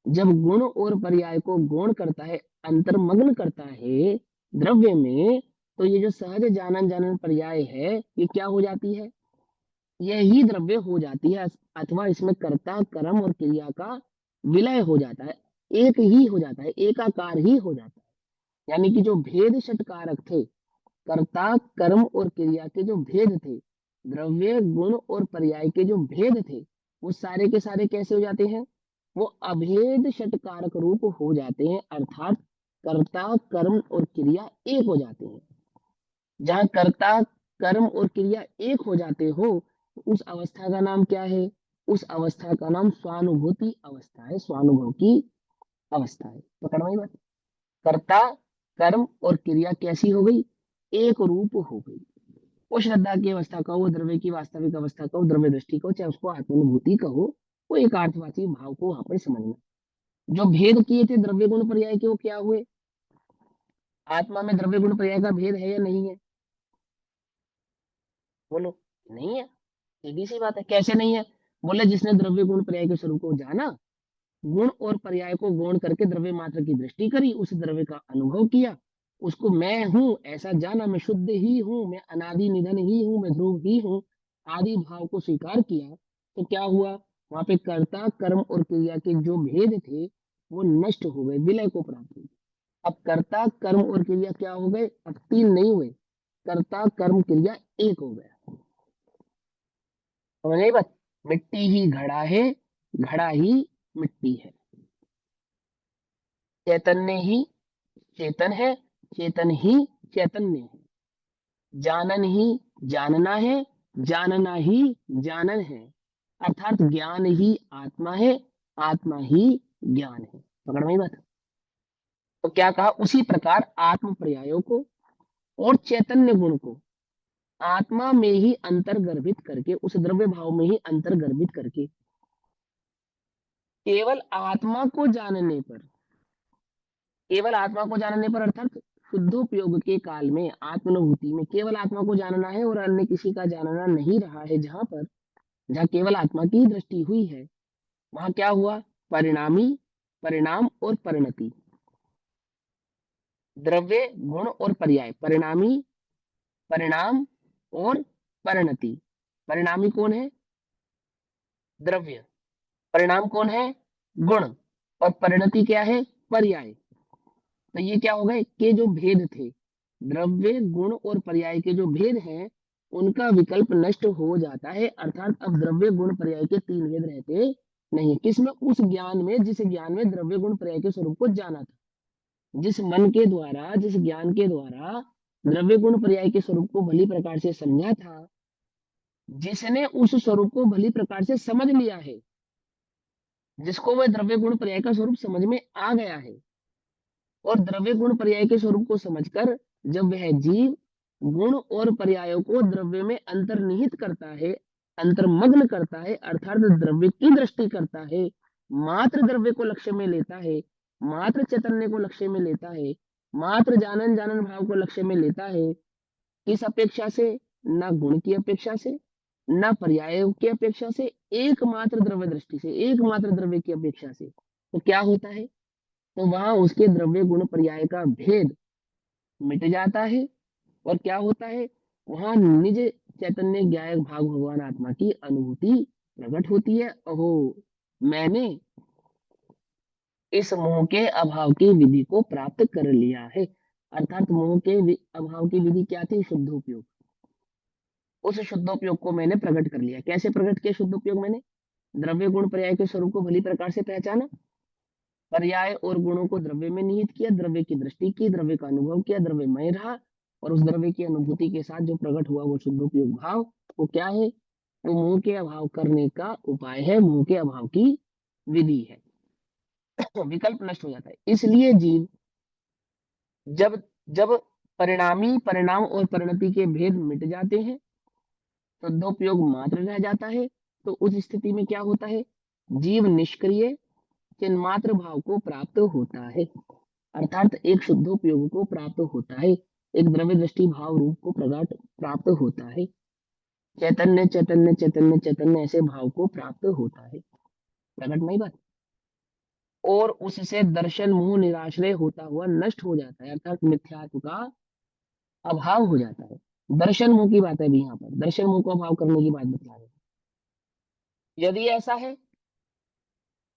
जब गुण और पर्याय को गौण करता है, अंतर्मग्न करता है द्रव्य में, तो ये जो सहज जानन जानन पर्याय है, ये क्या हो जाती है? यही द्रव्य हो जाती है, अथवा इसमें कर्ता कर्म और क्रिया का विलय हो जाता है, एक ही हो जाता है, एकाकार ही हो जाता है। यानी कि जो भेद षटकारक थे, कर्ता कर्म और क्रिया के जो भेद थे, द्रव्य गुण और पर्याय के जो भेद थे, वो सारे के सारे कैसे हो जाते हैं? वो अभेद षटकारक रूप हो जाते हैं, अर्थात कर्ता कर्म और क्रिया एक हो जाते हैं। जहाँ कर्ता कर्म और क्रिया एक हो जाते हो, तो उस अवस्था का नाम क्या है? उस अवस्था का नाम स्वानुभूति अवस्था है, स्वानुभव की अवस्था है। पकड़ में बात? कर्ता कर्म और क्रिया कैसी हो गई? एक रूप हो गई। वो श्रद्धा की अवस्था कहो, द्रव्य की वास्तविक अवस्था कहो, द्रव्य दृष्टि कहो, चाहे उसको आत्मानुभूति कहो, वो एक अर्थवाची भाव को वहां पर समझना। जो भेद किए थे द्रव्य गुण पर्याय के, वो क्या हुए? आत्मा में द्रव्य गुण पर्याय का भेद है या नहीं है? बोलो। नहीं है। सीधी सी बात है, कैसे नहीं है? बोले जिसने द्रव्य गुण पर्याय के स्वरूप को जाना, गुण और पर्याय को गौण करके द्रव्य मात्र की दृष्टि करी, उस द्रव्य का अनुभव किया, उसको मैं हूं ऐसा जाना, मैं शुद्ध ही हूं, मैं अनादि निधन ही हूं, मैं ध्रुव ही हूं, आदि भाव को स्वीकार किया, तो क्या हुआ? वहां पे कर्ता कर्म और क्रिया के जो भेद थे, वो नष्ट हो गए, विलय को प्राप्त हुए। अब कर्ता कर्म और क्रिया क्या हो गए? अब तीन नहीं हुए, कर्ता कर्म क्रिया एक हो गया। समझ आई बात? मिट्टी ही घड़ा है, घड़ा ही मिट्टी है। चैतन्य ही चेतन है, चेतन ही चैतन्य है। जानन ही जानना है, जानना ही जानन है। अर्थात ज्ञान ही आत्मा है, आत्मा ही ज्ञान है। पकड़ में आई बात? तो क्या कहा? उसी प्रकार आत्म पर्यायों को और चैतन्य गुण को आत्मा में ही अंतर्गर्भित करके, उस द्रव्य भाव में ही अंतर्गर्भित करके, केवल आत्मा को जानने पर, केवल आत्मा को जानने पर अर्थात शुद्धोपयोग के काल में आत्मानुभूति में केवल आत्मा को जानना है और अन्य किसी का जानना नहीं रहा है, जहां पर, जहां केवल आत्मा की दृष्टि हुई है, वहां क्या हुआ? परिणामी, परिणाम और परिणति, द्रव्य गुण और पर्याय, परिणामी, परिणाम और परिणति। परिणामी कौन है? द्रव्य। परिणाम कौन है? गुण। और परिणति क्या है? पर्याय। तो ये क्या हो गए कि जो भेद थे, द्रव्य गुण और पर्याय के जो भेद हैं, उनका विकल्प नष्ट हो जाता है, अर्थात अब द्रव्य गुण पर्याय के तीन भेद रहते नहीं। किसमें? उस ज्ञान में, जिस ज्ञान में द्रव्य गुण पर्याय के स्वरूप को जाना था, जिस मन के द्वारा, जिस ज्ञान के द्वारा द्रव्य गुण पर्याय के स्वरूप को भली प्रकार से समझा था, जिसने उस स्वरूप को भली प्रकार से समझ लिया है, जिसको वह द्रव्य गुण पर्याय का स्वरूप समझ में आ गया है, और द्रव्य गुण पर्याय के स्वरूप को समझकर जब वह जीव गुण और पर्यायों को द्रव्य में अंतर्निहित करता है, अंतर्मग्न करता है, अर्थात द्रव्य की दृष्टि करता है, मात्र द्रव्य को लक्ष्य में लेता है, मात्र चैतन्य को लक्ष्य में लेता है, मात्र जानन जानन भाव को लक्ष्य में लेता है, किस अपेक्षा से? ना गुण की अपेक्षा से, ना पर्याय की अपेक्षा से, एकमात्र द्रव्य दृष्टि से, एकमात्र द्रव्य की अपेक्षा से, तो क्या होता है? तो वहां उसके द्रव्य गुण पर्याय का भेद मिट जाता है, और क्या होता है? वहां निज चैतन्य ज्ञायक भाग भगवान आत्मा की अनुभूति प्रकट होती है। अहो, मैंने इस मोह के अभाव की विधि को प्राप्त कर लिया है। अर्थात मोह के अभाव की विधि क्या थी? शुद्धोपयोग। उस शुद्धोपयोग को मैंने प्रकट कर लिया। कैसे प्रकट किया शुद्धोपयोग मैंने? द्रव्य गुण पर्याय के स्वरूप को भली प्रकार से पहचाना, पर्याय और गुणों को द्रव्य में निहित किया, द्रव्य की दृष्टि की, द्रव्य का अनुभव किया, द्रव्यमय रहा, और उस द्रव्य की अनुभूति के साथ जो प्रकट हुआ वो शुद्धोपयोग भाव, वो क्या है? वो मोह के अभाव करने का उपाय है, मोह के अभाव की विधि है। विकल्प नष्ट हो जाता है। इसलिए जीव जब जब परिणामी, परिणाम और परिणति के भेद मिट जाते हैं, शुद्धोपयोग मात्र रह जाता है, तो उस स्थिति में क्या होता है? जीव निष्क्रिय चिन्मात्र भाव को प्राप्त होता है। अर्थात एक शुद्धोपयोग को प्राप्त होता है, एक द्रव्य दृष्टि भाव रूप को प्रकट प्राप्त होता है। चैतन्य चैतन्य चैतन्य चैतन्य ऐसे भाव को प्राप्त होता है। प्रकट नहीं बात? और उससे दर्शन मोह निराश्रय होता हुआ नष्ट हो जाता है, अर्थात मिथ्यात्व का अभाव हो जाता है। दर्शन मोह की बात है अभी यहाँ पर, दर्शन मोह को अभाव करने की बात बता रहे हैं। यदि ऐसा है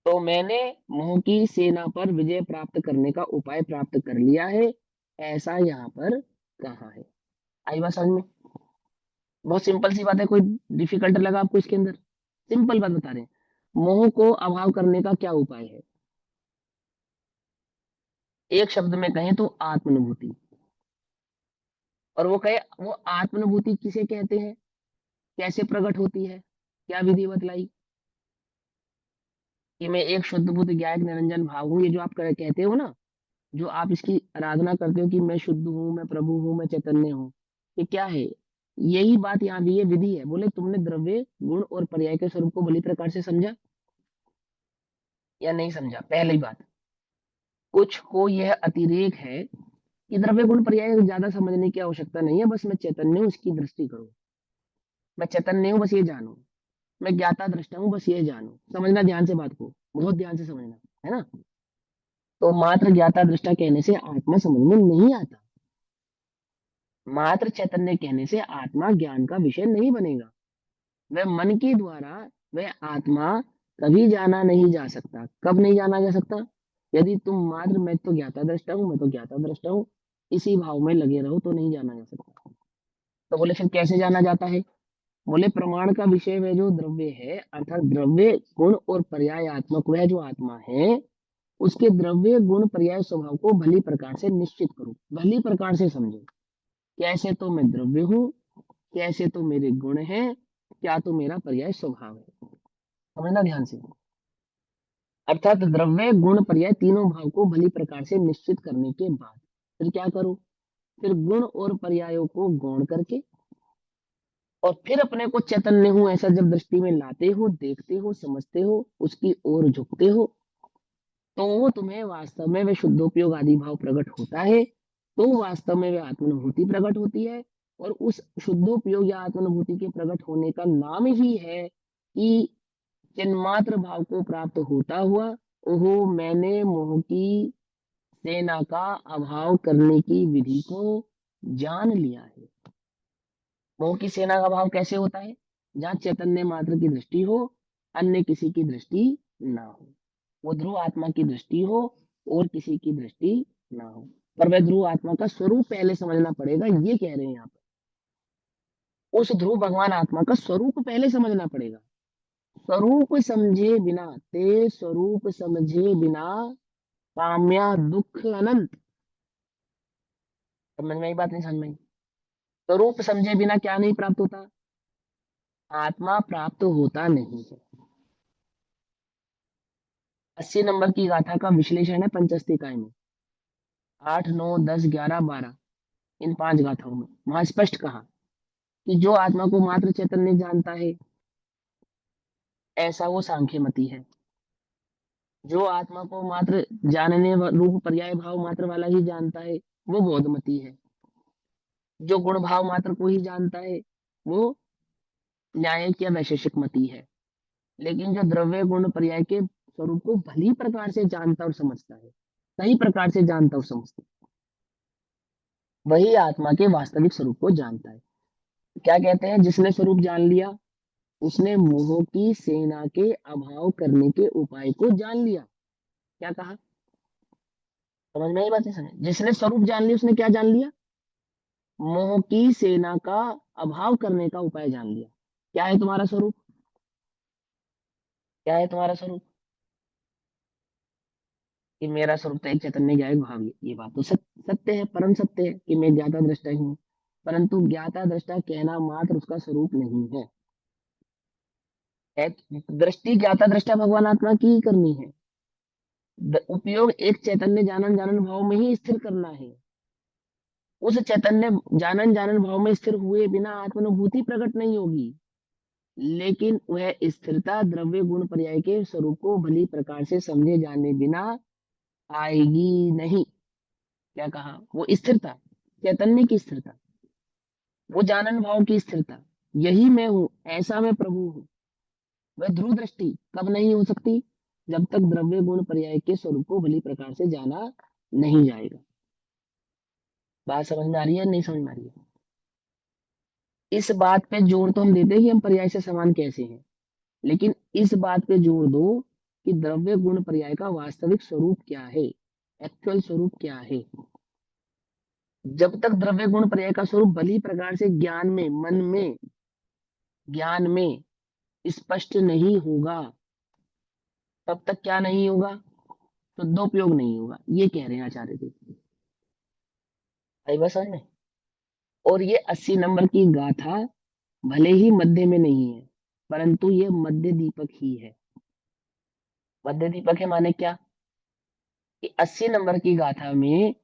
तो मैंने मोह की सेना पर विजय प्राप्त करने का उपाय प्राप्त कर लिया है, ऐसा यहाँ पर कहा है। आई बात समझ में? बहुत सिंपल सी बात है, कोई डिफिकल्ट लगा आपको इसके अंदर? सिंपल बात बता रहे हैं। मोह को अभाव करने का क्या उपाय है? एक शब्द में कहें तो आत्मानुभूति। और वो कहे, वो आत्मानुभूति किसे कहते हैं, कैसे प्रकट होती है, क्या विधि बतलाई? कि मैं एक शुद्ध बुद्ध ज्ञायक निरंजन भाव हूँ, ये जो आप कहते हो ना, जो आप इसकी आराधना करते हो कि मैं शुद्ध हूँ, मैं प्रभु हूँ, मैं चैतन्य हूँ, ये क्या है? यही बात यहाँ भी ये विधि है। बोले तुमने द्रव्य गुण और पर्याय के स्वरूप को भली प्रकार से समझा या नहीं समझा? पहली बात, कुछ को यह अतिरेक है कि द्रव्य गुण पर्याय ज्यादा समझने की आवश्यकता नहीं है, बस मैं चैतन्य हूँ इसकी दृष्टि करो, मैं चैतन्य हूँ बस ये जानो, मैं ज्ञाता दृष्टा हूँ बस ये जानो। समझना ध्यान से बात को, बहुत ध्यान से समझना, है ना? तो मात्र ज्ञाता दृष्टा कहने से आत्मा समझ में नहीं आता, मात्र चैतन्य कहने से आत्मा ज्ञान का विषय नहीं बनेगा। वह मन के द्वारा वह आत्मा कभी जाना नहीं जा सकता। कब नहीं जाना जा सकता? यदि तुम मात्र मैं तो ज्ञाता दृष्टा हूँ, मैं तो ज्ञाता दृष्टा हूँ, इसी भाव में लगे रहो तो नहीं जाना जा सकता। तो बोले फिर कैसे जाना जाता है? बोले प्रमाण का विषय वह जो द्रव्य है, अर्थात द्रव्य गुण और पर्याय आत्मक वह जो आत्मा है, उसके द्रव्य गुण पर्याय स्वभाव को भली प्रकार से निश्चित करो, भली प्रकार से समझो। कैसे तो मैं द्रव्य हूँ, कैसे तो मेरे गुण हैं, क्या तो मेरा पर्याय स्वभाव है। समझना ध्यान से। अर्थात द्रव्य गुण पर्याय तीनों भाव को भली प्रकार से निश्चित करने के बाद फिर क्या करो? फिर गुण और पर्यायों को गौण करके और फिर अपने को चैतन्य हूं ऐसा जब दृष्टि में लाते हो, देखते हो, समझते हो, उसकी ओर झुकते हो, तो वो तुम्हें वास्तव में वह शुद्धोपयोग आदि भाव प्रकट होता है। तो वास्तव में वह आत्मानुभूति प्रकट होती है। और उस शुद्धोपयोग या आत्मानुभूति के प्रकट होने का नाम ही है कि चिन्मात्र भाव को प्राप्त होता हुआ, ओहो मैंने मोह की सेना का अभाव करने की विधि को जान लिया है। मोह की सेना का भाव कैसे होता है? जहाँ चैतन्य मात्र की दृष्टि हो, अन्य किसी की दृष्टि ना हो, वो ध्रुव आत्मा की दृष्टि हो और किसी की दृष्टि ना हो। पर वह ध्रुव आत्मा का स्वरूप पहले समझना पड़ेगा, ये कह रहे हैं यहाँ पर। उस ध्रुव भगवान आत्मा का स्वरूप पहले समझना पड़ेगा। स्वरूप समझे बिना, ते स्वरूप समझे बिना काम्या दुख अनंत। समझ में आई बात? नहीं समझ में आई? स्वरूप समझे बिना क्या नहीं प्राप्त होता? आत्मा प्राप्त होता नहीं है। 80 नंबर की गाथा का विश्लेषण है पंचस्तिकाय में, 8, 9, 10, 11, 12, इन 5 गाथाओं में वहां स्पष्ट कहा कि जो आत्मा को मात्र चैतन्य जानता है, ऐसा वो सांख्य मति है। जो आत्मा को मात्र रूप पर्याय भाव मात्र वाला ही जानता है, वो बौद्धमती है। जो गुण भाव मात्र को ही जानता है, वो न्यायिक या वैशेषिक मति है। लेकिन जो द्रव्य गुण पर्याय के स्वरूप को भली प्रकार से जानता और समझता है, सही प्रकार से जानता और समझता है, वही आत्मा के वास्तविक स्वरूप को जानता है। क्या कहते हैं? जिसने स्वरूप जान लिया, उसने मोह की सेना के अभाव करने के उपाय को जान लिया। क्या कहा? समझ में आई बात? नहीं समझ? जिसने स्वरूप जान लिया उसने क्या जान लिया? मोह की सेना का अभाव करने का उपाय जान लिया। क्या है तुम्हारा स्वरूप? क्या है तुम्हारा स्वरूप? कि मेरा स्वरूप तो एक चैतन्य ज्ञायक भाव है। ये बात तो सत्य है, परम सत्य है कि मैं ज्ञाता दृष्टा ही हूँ। परंतु ज्ञाता दृष्टा कहना मात्र उसका स्वरूप नहीं है। दृष्टि ज्ञाता दृष्टा भगवान आत्मा की ही करनी है। उपयोग एक चैतन्य जानन जानन भाव में ही स्थिर करना है। उस चैतन्य जानन जानन भाव में स्थिर हुए बिना आत्मानुभूति प्रकट नहीं होगी, लेकिन वह स्थिरता द्रव्य गुण पर्याय के स्वरूप को भली प्रकार से समझे जाने बिना आएगी नहीं। क्या कहा? वो स्थिरता, चैतन्य की स्थिरता, वो जानन भाव की स्थिरता, यही मैं हूं, ऐसा मैं प्रभु हूं। वह ध्रुव दृष्टि कब नहीं हो सकती? जब तक द्रव्य गुण पर्याय के स्वरूप को भली प्रकार से जाना नहीं जाएगा। बात समझ में आ रही है नहीं समझ में आ रही है? इस बात पे जोर तो हम देते हैं कि हम पर्याय से समान कैसे हैं, लेकिन इस बात पे जोर दो कि द्रव्य गुण पर्याय का वास्तविक स्वरूप क्या है, एक्चुअल स्वरूप क्या है। जब तक द्रव्य गुण पर्याय का स्वरूप भली प्रकार से ज्ञान में, मन में, ज्ञान में स्पष्ट नहीं होगा, तब तक क्या नहीं होगा? शुद्धोपयोग नहीं होगा, ये कह रहे हैं आचार्य जी। आई बात समझ में? और ये 80 नंबर की गाथा भले ही मध्य में नहीं है, परंतु ये मध्य दीपक ही है। मध्य दीपक है माने क्या? कि 80 नंबर की गाथा में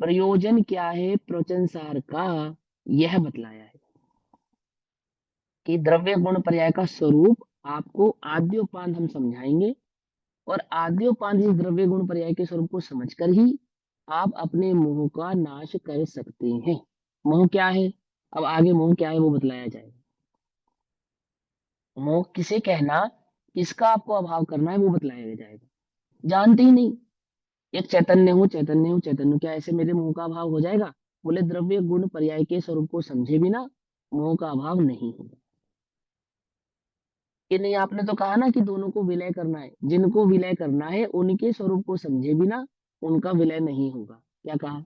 प्रयोजन क्या है प्रवचन सार का, यह बतलाया है कि द्रव्य गुण पर्याय का स्वरूप आपको आद्योपांत हम समझाएंगे, और आद्योपांत इस द्रव्य गुण पर्याय के स्वरूप को समझकर ही आप अपने मोह का नाश कर सकते हैं। मोह क्या है? अब आगे मोह क्या है वो बतलाया जाएगा। मोह किसे कहना, किसका आपको अभाव करना है वो बतलाया जाएगा। जानते ही नहीं, एक चैतन्य हूँ, चैतन्य हूँ, चैतन्य, क्या ऐसे मेरे मोह का अभाव हो जाएगा? बोले द्रव्य गुण पर्याय के स्वरूप को समझे बिना मोह का अभाव नहीं होगा। कि नहीं, आपने तो कहा ना कि दोनों को विलय करना है, जिनको विलय करना है उनके स्वरूप को समझे बिना उनका विलय नहीं होगा। क्या कहा?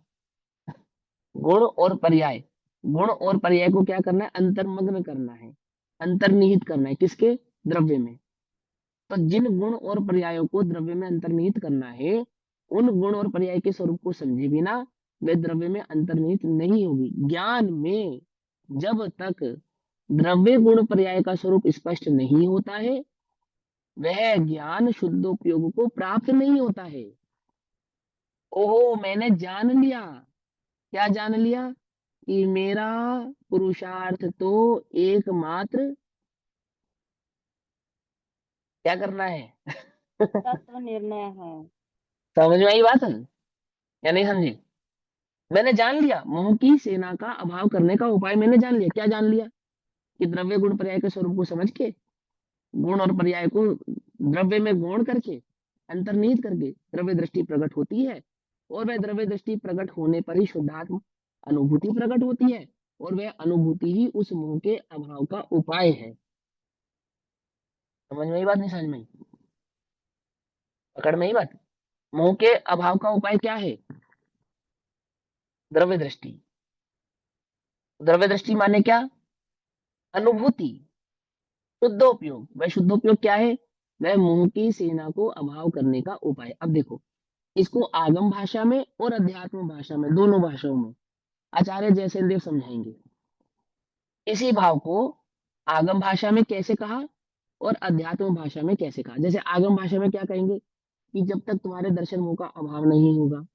गुण और पर्याय, गुण और पर्याय को क्या करना है? अंतर्मग्न करना है, अंतर्निहित करना है, किसके? द्रव्य में। तो जिन गुण और पर्यायों को द्रव्य में अंतर्निहित करना है, उन गुण और पर्याय के स्वरूप को समझे बिना वे द्रव्य में अंतर्निहित नहीं होगी। ज्ञान में जब तक द्रव्य गुण पर्याय का स्वरूप स्पष्ट नहीं होता है, वह ज्ञान शुद्धोपयोग को प्राप्त नहीं होता है। ओहो, मैंने जान लिया। क्या जान लिया? कि मेरा पुरुषार्थ तो एकमात्र क्या करना है? तत्व निर्णय है। समझ में आई बात है या नहीं समझी? मैंने जान लिया, मोह की सेना का अभाव करने का उपाय मैंने जान लिया। क्या जान लिया? कि द्रव्य गुण पर्याय के स्वरूप को समझ के, गुण और पर्याय को द्रव्य में गौण करके, अंतर्निहित करके द्रव्य दृष्टि प्रकट होती है, और वह द्रव्य दृष्टि प्रकट होने पर ही शुद्धात्म अनुभूति प्रकट होती है, और वह अनुभूति ही उस मोह के अभाव का उपाय है। समझ में आई बात नहीं समझ में आई? पकड़ में आई बात? मोह के अभाव का उपाय क्या है? द्रव्य दृष्टि। द्रव्य दृष्टि माने क्या? अनुभूति। शुद्धोपयोग, वह शुद्धोपयोग क्या है? वह मोह की सेना को अभाव करने का उपाय। अब देखो, इसको आगम भाषा में और अध्यात्म भाषा में, दोनों भाषाओं में आचार्य जयसेन समझाएंगे। इसी भाव को आगम भाषा में कैसे कहा और अध्यात्म भाषा में कैसे कहा। जैसे आगम भाषा में क्या कहेंगे कि जब तक तुम्हारे दर्शन मोह का अभाव नहीं होगा,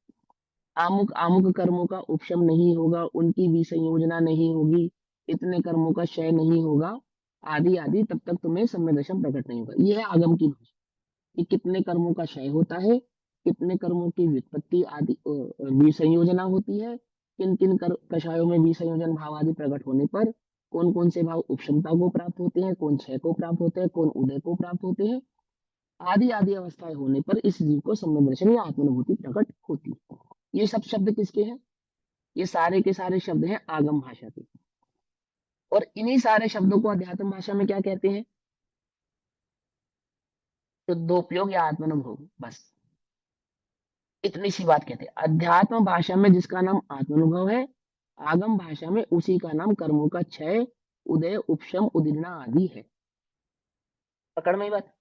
आमुक आमुक कर्मों का उपशम नहीं होगा, उनकी विसंयोजना नहीं होगी, इतने कर्मों का क्षय नहीं होगा, आदि आदि, तब तक तुम्हें सम्यक दर्शन प्रकट नहीं होगा। यह है आगम की भाषा, कि कितने कर्मों का क्षय होता है, कितने कर्मों की व्युत्पत्ति आदि विसंयोजना होती है, किन किन कषायों में विसंयोजन भाव आदि प्रकट होने पर कौन कौन से भाव उपशमता को प्राप्त होते हैं, कौन क्षय को प्राप्त होते हैं, कौन उदय को प्राप्त होते हैं, आदि आदि अवस्थाएं होने पर इस जीव को सम्यक दर्शन या आत्मानुभूति प्रकट होती है। ये सब शब्द किसके हैं? ये सारे के सारे शब्द हैं आगम भाषा के। और इन्हीं सारे शब्दों को अध्यात्म भाषा में क्या कहते हैं? शुद्धोपयोग या आत्मानुभव। बस इतनी सी बात कहते हैं। अध्यात्म भाषा में जिसका नाम आत्मानुभव है, आगम भाषा में उसी का नाम कर्मों का क्षय, उदय, उपशम, उदीर्णा आदि है। पकड़ में ही बात?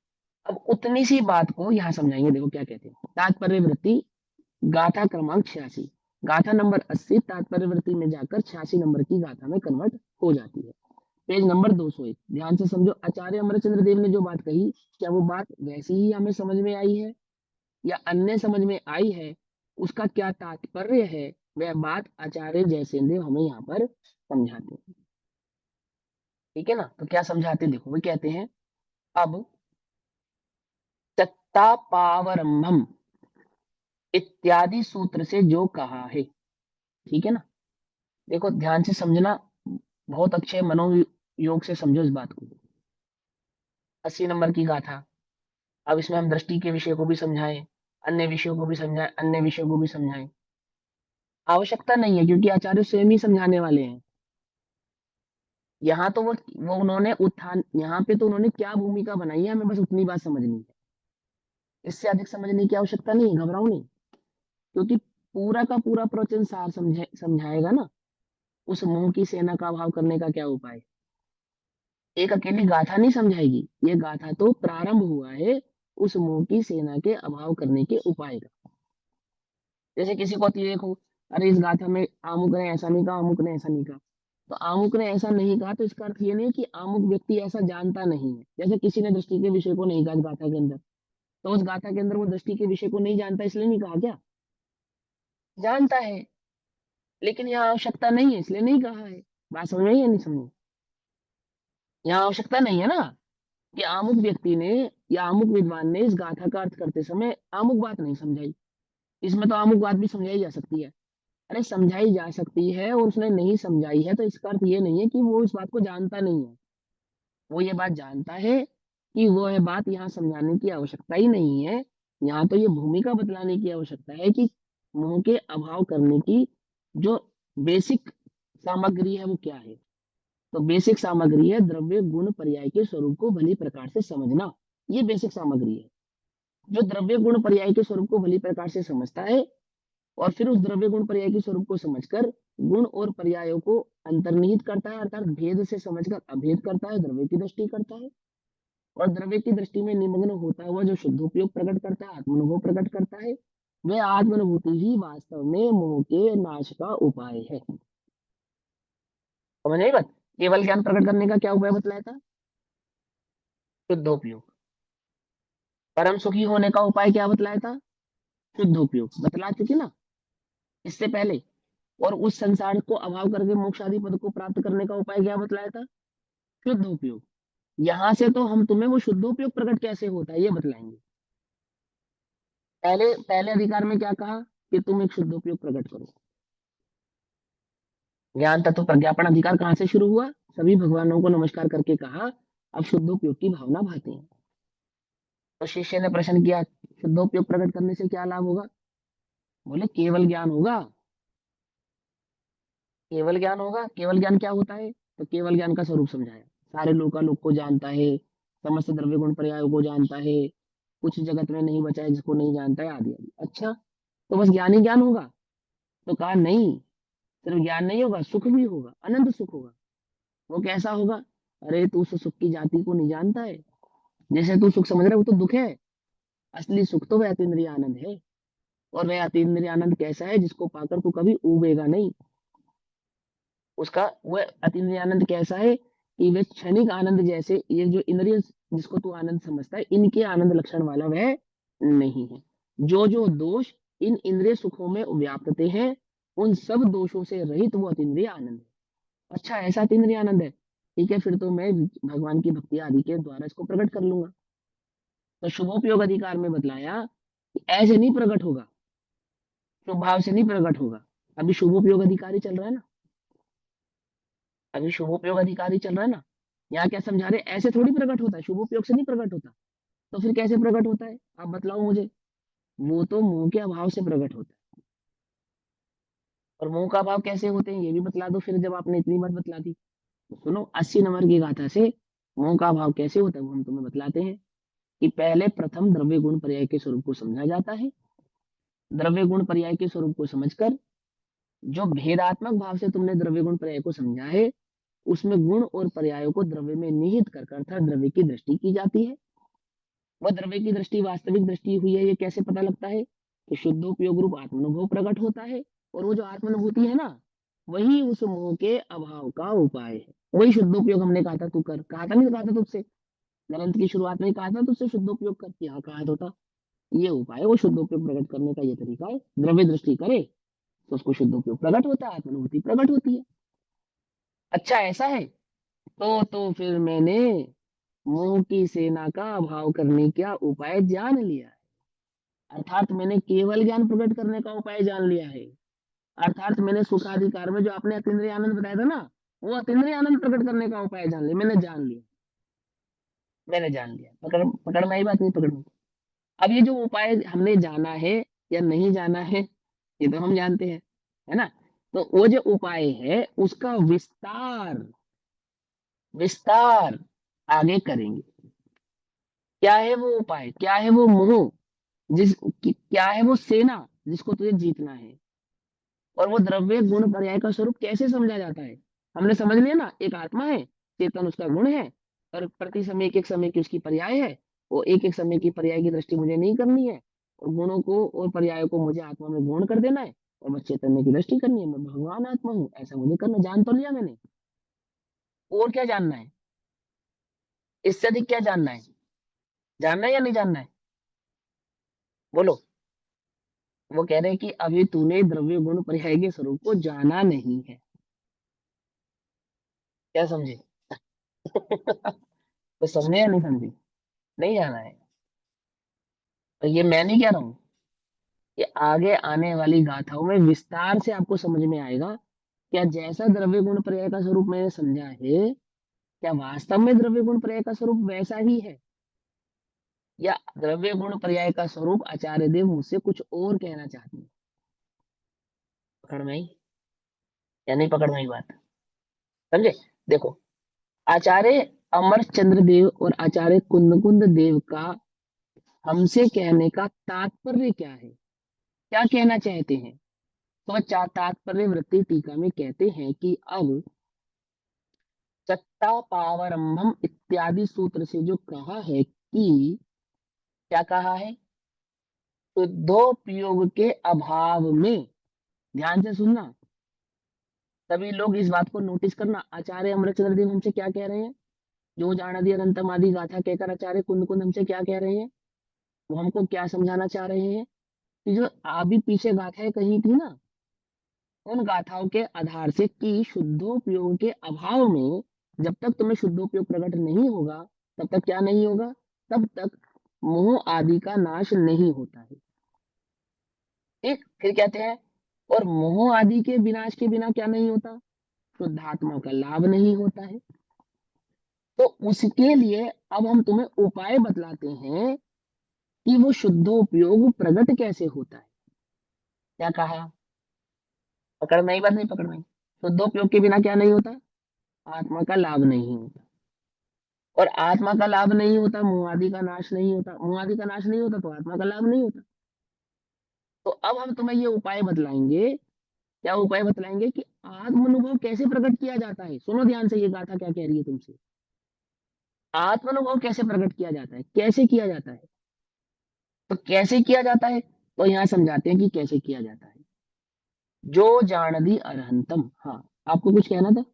अब उतनी सी बात को यहां समझाएंगे। देखो क्या कहते हैं। तात्पर्य वृत्ति गाथा क्रमांक 86, गाथा नंबर 80 तात्पर्य वृत्ति में जाकर 86 नंबर की गाथा में कन्वर्ट हो जाती है। पेज नंबर 201, ध्यान से समझो। आचार्य अमरचंद्र देव ने जो बात कही, क्या वो बात वैसी ही हमें समझ में आई है या अन्य समझ में आई है? उसका क्या तात्पर्य है वह बात आचार्य जयसेनदेव हमें यहाँ पर समझाते हैं। ठीक है ना? तो क्या समझाते हैं देखो, वो कहते हैं अब सत्ता पावरंभम इत्यादि सूत्र से जो कहा है, ठीक है ना? देखो ध्यान से समझना, बहुत अच्छे मनोयोग से समझो इस बात को। 80 नंबर की गाथा, अब इसमें हम दृष्टि के विषय को भी समझाएं, अन्य विषयों को भी समझाएं, अन्य विषयों को भी समझाएं। आवश्यकता नहीं है क्योंकि आचार्य स्वयं ही समझाने वाले हैं। यहाँ तो वो उन्होंने उत्थान, यहाँ पे तो उन्होंने क्या भूमिका बनाई है, हमें बस उतनी बात समझनी है। इससे अधिक समझने की आवश्यकता नहीं है, घबराओ नहीं। क्योंकि पूरा का पूरा प्रवचन सार समझाएगा ना, उस मोह की सेना का अभाव करने का क्या उपाय है। एक अकेली गाथा नहीं समझाएगी, ये गाथा तो प्रारंभ हुआ है उस मोह की सेना के अभाव करने के उपाय का। जैसे किसी को देखो, अरे इस गाथा में आमुक ने ऐसा नहीं कहा, अमुक ने ऐसा नहीं कहा। तो आमुक ने ऐसा नहीं कहा तो इसका अर्थ ये नहीं कि आमुक व्यक्ति ऐसा जानता नहीं है। जैसे किसी ने दृष्टि के विषय को नहीं कहा इस गाथा के अंदर, तो उस गाथा के अंदर वो दृष्टि के विषय को नहीं जानता इसलिए नहीं कहा क्या? जानता है, लेकिन यहाँ आवश्यकता नहीं है इसलिए नहीं कहा है। बात समझ में आई या नहीं समझ में? यहाँ आवश्यकता नहीं है ना कि आमुक व्यक्ति ने या आमुक विद्वान ने इस गाथा का अर्थ करते समय आमुक बात नहीं समझाई। इसमें तो आमुक बात भी समझाई जा सकती है। अरे समझाई जा सकती है और उसने नहीं समझाई है तो इसका अर्थ ये नहीं है कि वो इस बात को जानता नहीं है। वो ये बात जानता है कि वो है बात यहाँ समझाने की आवश्यकता ही नहीं है। यहाँ तो ये भूमिका बतलाने की आवश्यकता है कि मोह के अभाव करने की जो बेसिक सामग्री है वो क्या है। तो बेसिक सामग्री है द्रव्य गुण पर्याय के स्वरूप को भली प्रकार से समझना। ये बेसिक सामग्री है। जो द्रव्य गुण पर्याय के स्वरूप को भली प्रकार से समझता है और फिर उस द्रव्य गुण पर्याय के स्वरूप को समझकर गुण और पर्यायों को अंतर्निहित करता है, अर्थात भेद से समझकर अभेद करता है, द्रव्य की दृष्टि करता है। और द्रव्य की दृष्टि में निमग्न होता हुआ जो शुद्धोपयोग प्रकट करता है, आत्मानुभव प्रकट करता है, वह आत्मानुभूति ही वास्तव में मोह के नाश का उपाय है। समझ आई बात? केवल ज्ञान प्रकट करने का क्या उपाय बतलाया था? शुद्धोपयोग। परम सुखी होने का उपाय क्या बतलाया था? शुद्धोपयोग बतला चुके ना इससे पहले। और उस संसार को अभाव करके मोक्ष आदि पद को प्राप्त करने का उपाय क्या बतलाया था? शुद्धोपयोग। यहाँ से तो हम तुम्हें वो शुद्धोपयोग प्रकट कैसे होता है ये बतलाएंगे। पहले पहले अधिकार में क्या कहा कि तुम एक शुद्धोपयोग प्रकट करो। ज्ञान तत्व प्रज्ञापन अधिकार कहाँ से शुरू हुआ? सभी भगवानों को नमस्कार करके कहा अब शुद्धोपयोग की भावना भाती है। तो शिष्य ने प्रश्न किया शुद्धोपयोग प्रकट करने से क्या लाभ होगा? बोले केवल ज्ञान होगा। केवल ज्ञान होगा। केवल ज्ञान क्या होता है? तो केवल ज्ञान का स्वरूप समझाया। सारे लोकालोक को जानता है, समस्त द्रव्य गुण पर्यायों को जानता है, कुछ जगत में नहीं बचा है जिसको नहीं जानता है, आदि आदि। अच्छा, तो बस ज्ञान ही ज्ञान होगा? तो कहा नहीं, सिर्फ ज्ञान नहीं होगा, सुख भी होगा, अनंत सुख होगा। वो कैसा होगा? अरे तू उस सुख की जाति को नहीं जानता है। जैसे तू सुख समझ रहा है वो तो दुख है। असली सुख तो वह अतीन्द्रिय आनंद है। और वह अतीन्द्रिय आनंद कैसा है? जिसको पाकर तू कभी उबेगा नहीं। उसका वह अतीन्द्रिय आनंद कैसा है कि वे क्षणिक आनंद जैसे ये जो इंद्रिय जिसको तू आनंद समझता है इनके आनंद लक्षण वाला वह नहीं है। जो जो दोष इन इंद्रिय सुखों में व्याप्तते हैं उन सब दोषों से रहित वो अतीन्द्रिय आनंद है। अच्छा, ऐसा अतीन्द्रिय आनंद है, ठीक है, फिर तो मैं भगवान की भक्ति आदि के द्वारा इसको प्रकट कर लूंगा। तो शुभोपयोग अधिकार में बतलाया कि ऐसे नहीं प्रकट होगा, शुभ भाव से नहीं प्रकट होगा। अभी शुभोपयोग अधिकारी चल रहा है ना, अभी शुभोपयोग अधिकारी चल रहा है ना। यहाँ क्या समझा रहे? ऐसे थोड़ी प्रकट होता है, शुभोपयोग से नहीं प्रकट होता। तो फिर कैसे प्रकट होता है आप बतलाओ मुझे? वो तो मुंह के अभाव से प्रकट होता है। और मुंह का अभाव कैसे होते हैं ये भी बतला दो फिर, जब आपने इतनी बात बतला दी तो सुनो 80 नंबर की गाथा से मुंह का अभाव कैसे होता है वो हम तुम्हें बतलाते हैं। कि पहले प्रथम द्रव्य गुण पर्याय के स्वरूप को समझा जाता है। द्रव्य गुण पर्याय के स्वरूप को समझकर जो भेदात्मक भाव से तुमने द्रव्य गुण पर्याय को समझा है उसमें गुण और पर्यायों को द्रव्य में निहित कर अर्थात द्रव्य की दृष्टि की जाती है। वह द्रव्य की दृष्टि वास्तविक दृष्टि हुई है ये कैसे पता लगता है? कि शुद्धोपयोग रूप आत्मानुभव प्रकट होता है। और वो जो आत्मानुभूति है ना, वही उस मोह के अभाव का उपाय है। वही शुद्धोपयोग हमने कहा था तू कर, कहा था नहीं कहा था तुझसे? ग्रंथ की शुरुआत में ही कहा था तुझसे शुद्धोपयोग कर, यहाँ कहा तो था। ये उपाय वो शुद्धोपयोग प्रकट करने का ये तरीका है। द्रव्य दृष्टि करे, तो उसको शुद्ध उपयोग प्रकट होता है, आत्मानुभूति प्रकट होती है। अच्छा ऐसा है, तो फिर मैंने मोह की सेना का अभाव करने का उपाय जान लिया है। अर्थात मैंने केवल ज्ञान प्रकट करने का उपाय जान लिया है। अर्थात मैंने सुखाधिकार में जो आपने अतीन्द्रिय आनंद बताया था ना, वो अतीन्द्रिय आनंद प्रकट करने का उपाय जान लिया, मैंने जान लिया। पकड़ में आई बात, नहीं पकड़ में? अब ये जो उपाय हमने जाना है या नहीं जाना है, ये तो हम जानते हैं, है ना? तो वो जो उपाय है उसका विस्तार विस्तार आगे करेंगे। क्या है वो उपाय, क्या है वो मोह, क्या है वो सेना जिसको तुझे जीतना है? और वो द्रव्य गुण पर्याय का स्वरूप कैसे समझा जाता है? हमने समझ लिया ना, एक आत्मा है, चेतन उसका गुण है, और प्रति समय एक एक समय की उसकी पर्याय है। वो एक एक समय की पर्याय की दृष्टि मुझे नहीं करनी है, और गुणों को और पर्यायों को मुझे आत्मा में गुण कर देना है, और बस चैतन्य की दृष्टि करनी है, मैं भगवान आत्मा हूँ, ऐसा मुझे करना। जान तो लिया मैंने, और क्या जानना है? इससे अधिक क्या जानना है? जानना है या नहीं जानना है? बोलो। वो कह रहे हैं कि अभी तूने द्रव्य गुण पर्याय के स्वरूप को जाना नहीं है। क्या समझे? तो समझे या नहीं समझे? नहीं जाना है। तो ये मैं नहीं कह रहा हूँ, ये आगे आने वाली गाथाओं में विस्तार से आपको समझ में आएगा। क्या जैसा द्रव्य गुण पर्याय का स्वरूप मैंने समझा है, क्या वास्तव में द्रव्य गुण पर्याय का स्वरूप वैसा ही है, या द्रव्य गुण पर्याय का स्वरूप आचार्य देव मुझसे कुछ और कहना चाहते हैं? पकड़ में आई या नहीं पकड़ में आई बात? समझे? देखो, आचार्य अमरचंद्र देव और आचार्य कुंद देव का हमसे कहने का तात्पर्य क्या है, क्या कहना चाहते हैं? तो तात्पर्य वृत्ति टीका में कहते हैं कि अब सत्ता पावरंभम इत्यादि सूत्र से जो कहा है कि, क्या कहा है? शुद्धोपयोग के अभाव में, ध्यान से सुनना, सभी लोग इस बात को नोटिस करना। आचार्य अमृतचंद्र देव हमसे क्या कह रहे हैं? जो जानादि अनंतम आदि गाथा कहकर आचार्य कुंद हमसे क्या कह रहे हैं? वो हमको क्या समझाना चाह रहे हैं? कि जो अभी पीछे गाथाएं कही थी ना, उन गाथाओं के आधार से कि शुद्धोपयोग के अभाव में, जब तक तुम्हें शुद्धोपयोग प्रकट नहीं होगा, तब तक क्या नहीं होगा? तब तक मोह आदि का नाश नहीं होता है। ठीक, फिर कहते हैं, और मोह आदि के विनाश के बिना क्या नहीं होता? शुद्धात्मा का लाभ नहीं होता है। तो उसके लिए अब हम तुम्हें उपाय बतलाते हैं कि वो शुद्धोपयोग प्रकट कैसे होता है। क्या कहा? पकड़ में आई बात, नहीं पकड़ में आई? शुद्धोपयोग के बिना क्या नहीं होता? आत्मा का लाभ नहीं होता। और आत्मा का लाभ नहीं होता, मुआदि का नाश नहीं होता, मुआदि का नाश नहीं होता तो आत्मा का लाभ नहीं होता। तो अब हम तुम्हें ये उपाय बतलाएंगे। क्या उपाय बतलाएंगे? कि आत्म अनुभव कैसे प्रकट किया जाता है। सुनो ध्यान से, ये गाथा क्या कह रही है तुमसे। आत्म अनुभव कैसे प्रकट किया जाता है, कैसे किया जाता है? तो कैसे किया जाता है, तो यहाँ समझाते हैं कि कैसे किया जाता है। जो जानदी अरहंतम, हाँ, आपको कुछ कहना था?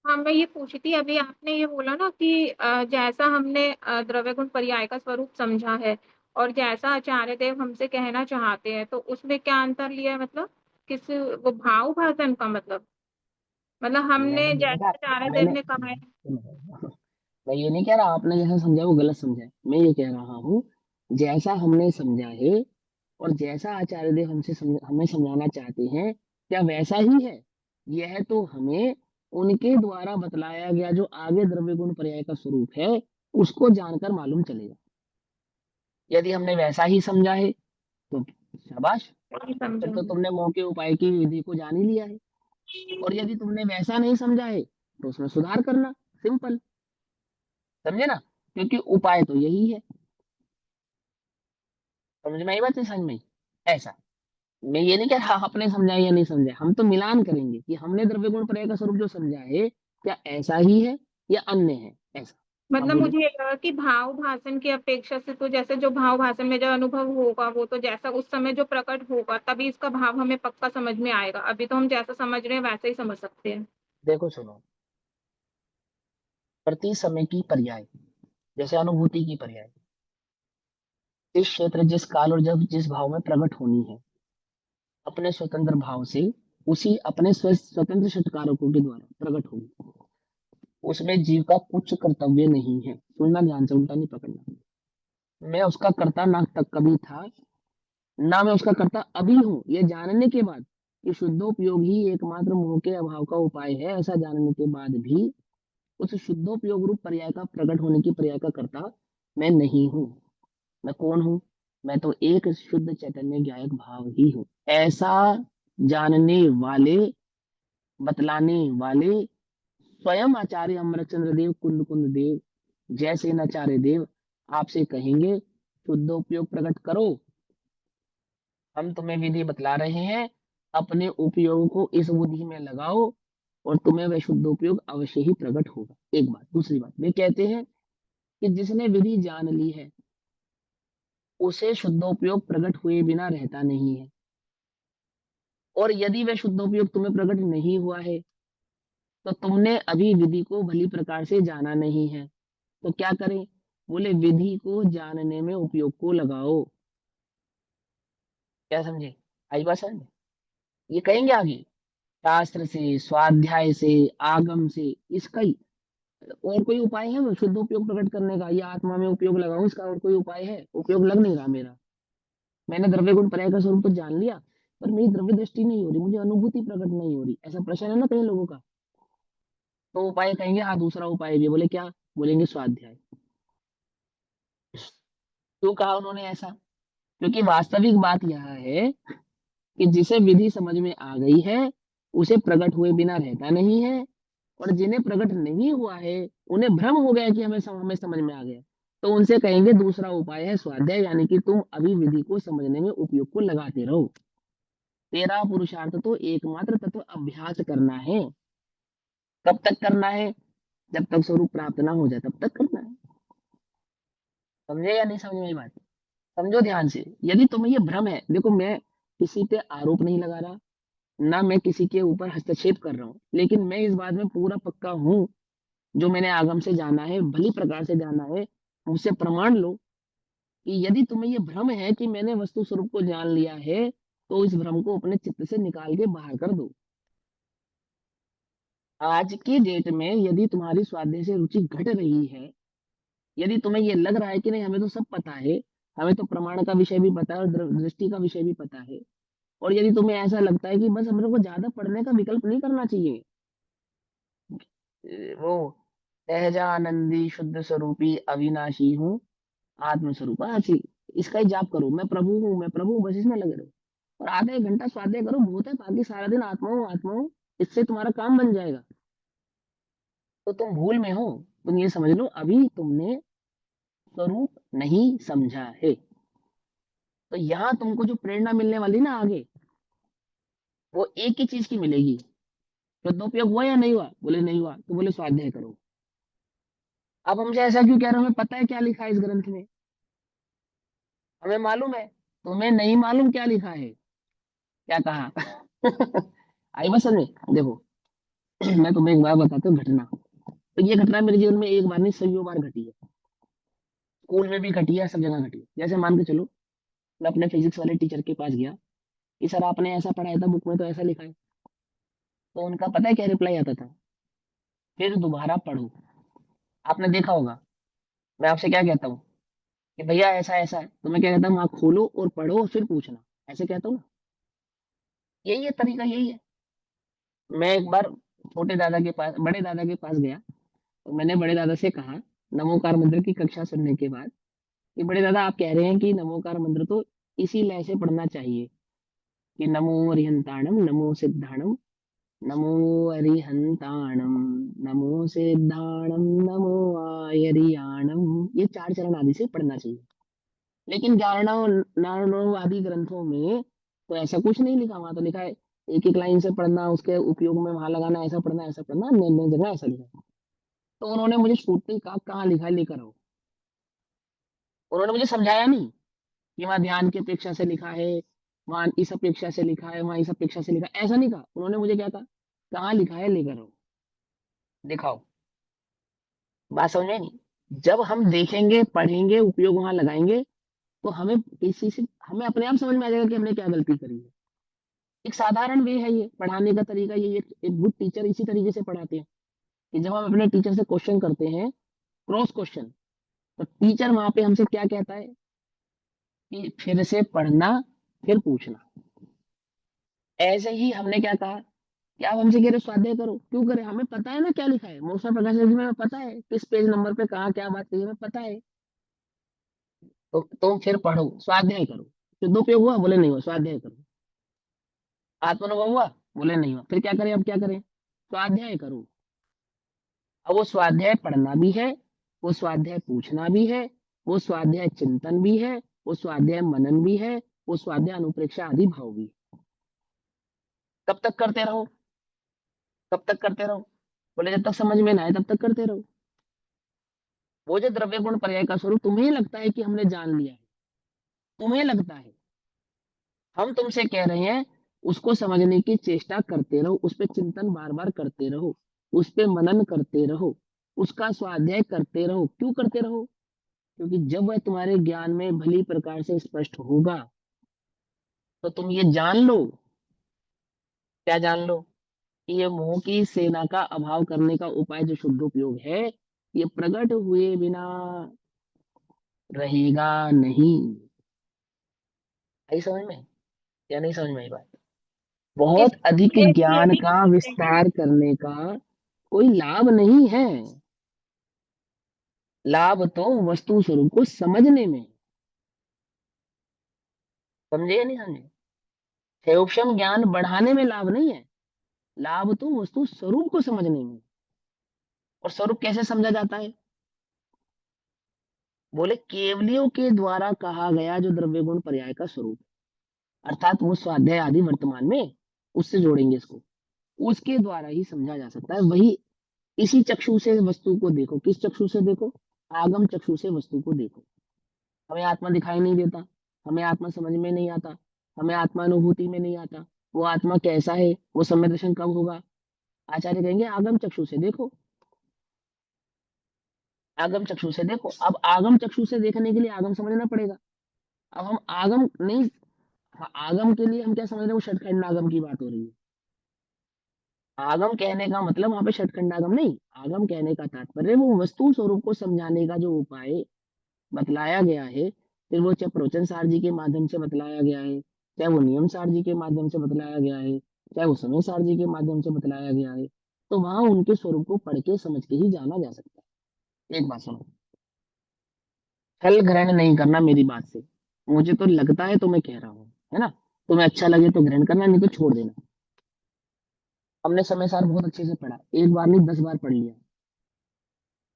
हाँ, मैं ये पूछी थी, अभी आपने ये बोला ना कि जैसा हमने द्रव्य गुण पर्याय का स्वरूप समझा है और जैसा आचार्य देव हमसे कहना चाहते हैं, तो उसमें क्या अंतर लिया है? मतलब किस वो भाव भाषण का मतलब मैंने हमने ये नहीं जैसा कहा, आचार्य देव ने कहा है। मैं ये नहीं कह रहा आपने जैसा समझा वो गलत समझा है। मैं ये कह रहा हूँ, जैसा हमने समझा है और जैसा आचार्य देव हमें समझाना चाहते हैं, क्या वैसा ही है? यह तो हमें उनके द्वारा बतलाया गया जो आगे द्रव्य गुण पर्याय का स्वरूप है, उसको जानकर मालूम चलेगा। यदि हमने वैसा ही समझा है तो शाबाश, वही फिर समझा तो हूँ। तुमने मौके उपाय की विधि को जान ही लिया है। और यदि तुमने वैसा नहीं समझा है तो उसमें सुधार करना, सिंपल। समझे ना? क्योंकि उपाय तो यही है। समझ में आई बात, नहीं समझ में आई? ऐसा, मैं ये नहीं कह रहा आपने समझा या नहीं समझा, हम तो मिलान करेंगे कि हमने द्रव्य गुण पर्याय का स्वरूप जो समझा है, क्या ऐसा ही है या अन्य है, ऐसा। अब मतलब बोलो। मुझे ये लगा कि भाव भाषण की अपेक्षा से तो जैसे जो भाव भाषण में जो अनुभव होगा वो तो जैसा उस समय जो प्रकट होगा तभी इसका भाव हमें पक्का समझ में आएगा। अभी तो हम जैसा समझ रहे हैं वैसे ही समझ सकते हैं। देखो सुनो, प्रति समय की पर्याय, जैसे अनुभूति की पर्याय, जिस क्षेत्र जिस काल और जब जिस भाव में प्रकट होनी है, अपने स्वतंत्र भाव से उसी अपने स्वतंत्र षटकारकों के द्वारा प्रकट होगी। उसमें जीव का कुछ कर्तव्य नहीं है। सुनना ध्यान से, उल्टा नहीं पकड़ना। मैं उसका कर्ता ना तक कभी था, ना मैं उसका कर्ता अभी हूँ, ये जानने के बाद कि शुद्धोपयोग ही एकमात्र मोह के अभाव का उपाय है, ऐसा जानने के बाद भी उस शुद्धोपयोग रूप पर्याय का प्रकट होने की पर्याय का कर्ता मैं नहीं हूँ। मैं कौन हूँ? मैं तो एक शुद्ध चैतन्य ज्ञायक भाव ही हूँ। ऐसा जानने वाले, बतलाने वाले स्वयं आचार्य अमरचंद्र देव कुंद कुंद देव जैसे नाचार्य देव आपसे कहेंगे शुद्धोपयोग प्रकट करो। हम तुम्हें विधि बतला रहे हैं, अपने उपयोग को इस बुद्धि में लगाओ और तुम्हें वह शुद्धोपयोग अवश्य ही प्रकट होगा। एक बात। दूसरी बात, वे कहते हैं कि जिसने विधि जान ली है उसे शुद्धोपयोग प्रकट हुए बिना रहता नहीं है। और यदि वह शुद्धोपयोग तुम्हें प्रकट नहीं हुआ है तो तुमने अभी विधि को भली प्रकार से जाना नहीं है। तो क्या करें? बोले विधि को जानने में उपयोग को लगाओ। क्या समझे? आई बात समझ में? ये कहेंगे आगे, शास्त्र से, स्वाध्याय से, आगम से, इसका ही और कोई उपाय है वो शुद्ध उपयोग प्रकट करने का? या आत्मा में उपयोग लगाऊं, इसका और कोई उपाय है? उपयोग लग नहीं रहा मेरा। मैंने द्रव्य गुण पर्याय का स्वरूप तो जान लिया, पर मेरी द्रव्य दृष्टि नहीं हो रही, मुझे अनुभूति प्रकट नहीं हो रही। ऐसा प्रश्न है ना कई लोगों का। तो उपाय कहेंगे, हाँ दूसरा उपाय भी। बोले क्या? बोलेंगे स्वाध्याय। क्यों कहा उन्होंने ऐसा? क्योंकि वास्तविक बात यह है कि जिसे विधि समझ में आ गई है उसे प्रकट हुए बिना रहता नहीं है, और जिन्हें प्रकट नहीं हुआ है उन्हें भ्रम हो गया कि हमें समझ में आ गया। तो उनसे कहेंगे दूसरा उपाय है स्वाध्याय, यानी कि तुम अभी विधि को समझने में उपयोग को लगाते रहो। तेरा पुरुषार्थ तो एकमात्र तत्व अभ्यास करना है। कब तक करना है? जब तक स्वरूप प्राप्त ना हो जाए तब तक करना है। समझे या नहीं समझ में ये बात? समझो ध्यान से। यदि तुम्हें ये भ्रम है, देखो मैं किसी पे आरोप नहीं लगा रहा, ना मैं किसी के ऊपर हस्तक्षेप कर रहा हूँ, लेकिन मैं इस बात में पूरा पक्का हूँ, जो मैंने आगम से जाना है, भली प्रकार से जाना है, मुझसे प्रमाण लो कि यदि तुम्हें ये भ्रम है कि मैंने वस्तु स्वरूप को जान लिया है, तो इस भ्रम को अपने चित्त से निकाल के बाहर कर दो। आज की डेट में यदि तुम्हारी स्वाध्याय से रुचि घट रही है, यदि तुम्हें ये लग रहा है कि नहीं हमें तो सब पता है, हमें तो प्रमाण का विषय भी पता है और दृष्टि का विषय भी पता है, और यदि तुम्हें ऐसा लगता है कि बस हम लोग को ज्यादा पढ़ने का विकल्प नहीं करना चाहिए, वो सहजानंदी शुद्ध स्वरूपी अविनाशी हूँ, आत्म स्वरूप ऐसी, इसका ही जाप करो, मैं प्रभु हूँ, मैं प्रभु हूँ, बस इसमें लगे रहो। और आधा एक घंटा स्वाध्याय करो, बहुत है, बाकी सारा दिन आत्मा हूँ आत्मा हूँ, इससे तुम्हारा काम बन जाएगा। तो तुम भूल में हो। तुम ये समझ लो अभी तुमने स्वरूप नहीं समझा है। तो यहाँ तुमको जो प्रेरणा मिलने वाली ना आगे, वो एक ही चीज की मिलेगी। शुद्धोपयोग हुआ या नहीं हुआ? बोले नहीं हुआ, तो बोले स्वाध्याय करो। अब हमसे ऐसा क्यों कह रहे हो? हमें पता है क्या लिखा है इस ग्रंथ में, हमें मालूम है। तुम्हें नहीं मालूम क्या लिखा है। क्या कहा? आई बस समझ में? देखो, मैं तुम्हें एक बार बताता हूँ घटना। तो ये घटना मेरे जीवन में एक बार नहीं सैकड़ों बार घटी है। स्कूल में भी घटी है, सब जगह घटी है। जैसे मान के चलो, मैं अपने फिजिक्स वाले टीचर के पास गया कि सर आपने ऐसा पढ़ाया था, बुक में तो ऐसा लिखा है। तो उनका पता है क्या रिप्लाई आता था? फिर दोबारा पढ़ो। आपने देखा होगा, मैं आपसे क्या कहता हूँ कि भैया ऐसा ऐसा है, तो मैं क्या कहता हूँ, आप खोलो और पढ़ो और फिर पूछना। ऐसे कहता हूँ ना, यही है तरीका, यही है। मैं एक बार छोटे दादा के पास, बड़े दादा के पास गया, तो मैंने बड़े दादा से कहा, नमोकार मंत्र की कक्षा सुनने के बाद, कि बड़े दादा आप कह रहे हैं कि नमोकार मंत्र तो इसी लय से पढ़ना चाहिए कि नमो अरिहंताणम नमो सिद्धाणम नमो अरिहंताणम नमो सिद्धाणम नमो आयरियाणम, ये चार चरण आदि से पढ़ना चाहिए। लेकिन ज्ञानों आदि ग्रंथों में तो ऐसा कुछ नहीं लिखा। वहां तो लिखा है एक एक लाइन से पढ़ना, उसके उपयोग में वहां लगाना, ऐसा पढ़ना, ऐसा पढ़ना, नई जगह ऐसा लिखा है। तो उन्होंने मुझे छूटते ही कहा कहाँ लिखा है, लेकर आओ। उन्होंने मुझे समझाया नहीं कि वहाँ ध्यान की अपेक्षा से लिखा है, वहाँ इस अपेक्षा से लिखा है, वहाँ इस अपेक्षा से लिखा है, ऐसा नहीं कहा। उन्होंने मुझे क्या कहा, कहाँ लिखा है लेकर आओ, दिखाओ। बात समझ में नहीं? जब हम देखेंगे, पढ़ेंगे, उपयोग वहां लगाएंगे, तो हमें किसी से, हमें अपने आप समझ में आ जाएगा कि हमने क्या गलती करी है। एक साधारण वे है ये पढ़ाने का तरीका, ये एक गुड टीचर इसी तरीके से पढ़ाते हैं कि जब हम अपने टीचर से क्वेश्चन करते हैं, क्रॉस क्वेश्चन, तो टीचर वहां पे हमसे क्या कहता है कि फिर से पढ़ना, फिर पूछना। ऐसे ही हमने क्या कहा कि आप हमसे कह रहे हो स्वाध्याय करो, क्यों करें, हमें पता है ना क्या लिखा है, मौसम प्रकाश में हमें पता है किस पेज नंबर पे कहाँ क्या बात कही है, हमें पता है। तो तुम फिर पढ़ो, स्वाध्याय करो। शुद्धोपयोग हुआ, बोले नहीं हुआ, स्वाध्याय करो। आत्मअनुभव हुआ, बोले नहीं हुआ, फिर क्या करें, अब क्या करें, स्वाध्याय करो। अब वो स्वाध्याय पढ़ना भी है, वो स्वाध्याय पूछना भी है, वो स्वाध्याय चिंतन भी है, वो स्वाध्याय मनन भी है, वो स्वाध्याय अनुप्रेक्षा आदि भाव भी है। कब तक करते रहो, कब तक करते रहो, बोले जब तक समझ में ना आए तब तक करते रहो। वो जो द्रव्य गुण पर्याय का स्वरूप तुम्हें लगता है कि हमने जान लिया है, तुम्हें लगता है, हम तुमसे कह रहे हैं उसको समझने की चेष्टा करते रहो, उस पर चिंतन बार बार करते रहो, उस पे मनन करते रहो, उसका स्वाध्याय करते रहो। क्यों करते रहो, क्योंकि जब वह तुम्हारे ज्ञान में भली प्रकार से स्पष्ट होगा तो तुम ये जान लो, क्या जान लो, कि ये मोह की सेना का अभाव करने का उपाय जो शुद्धोपयोग है, ये प्रकट हुए बिना रहेगा नहीं। आई समझ में या नहीं समझ में आई बात? बहुत अधिक इससे ये ज्ञान भी का कहते हैं विस्तार करने का कोई लाभ नहीं है। लाभ तो वस्तु स्वरूप को समझने में है। समझे या नहीं समझे? क्षयोक्षम ज्ञान बढ़ाने में लाभ नहीं है, लाभ तो वस्तु स्वरूप को समझने में। और स्वरूप कैसे समझा जाता है, बोले केवलियों के द्वारा कहा गया जो द्रव्य गुण पर्याय का स्वरूप, अर्थात वो स्वाध्याय आदि वर्तमान में, उससे जोड़ेंगे इसको, उसके द्वारा ही समझा जा सकता है। वही इसी चक्षु से वस्तु को देखो, किस चक्षु से देखो, आगम चक्षु से वस्तु को देखो। हमें आत्मा दिखाई नहीं देता, हमें आत्मा समझ में नहीं आता, हमें आत्मा अनुभूति में नहीं आता, वो आत्मा कैसा है, वो सम्यक दर्शन कब होगा, आचार्य कहेंगे आगम चक्षु से देखो, आगम चक्षु से देखो। अब आगम चक्षु से देखने के लिए आगम समझना पड़ेगा। अब हम आगम नहीं, हाँ, आगम के लिए हम क्या समझ रहे हैं, वो षटखंड आगम की बात हो रही है। आगम कहने का मतलब वहां पे षटखंड आगम नहीं, आगम कहने का तात्पर्य वो वस्तु स्वरूप को समझाने का जो उपाय बतलाया गया है, फिर वो चाहे प्रवचन सार जी के माध्यम से बतलाया गया है, चाहे वो नियम सार जी के माध्यम से बतलाया गया है, चाहे वो समय सार जी के माध्यम से बतलाया गया है, तो वहां उनके स्वरूप को पढ़ के समझ के ही जाना जा सकता है। एक बात सुनो, छल ग्रहण नहीं करना मेरी बात से, मुझे तो लगता है तो मैं कह रहा हूँ, है ना, तुम्हें अच्छा लगे तो ग्रहण करना, नहीं तो छोड़ देना। हमने समय सार बहुत अच्छे से पढ़ा, एक बार नहीं 10 बार पढ़ लिया।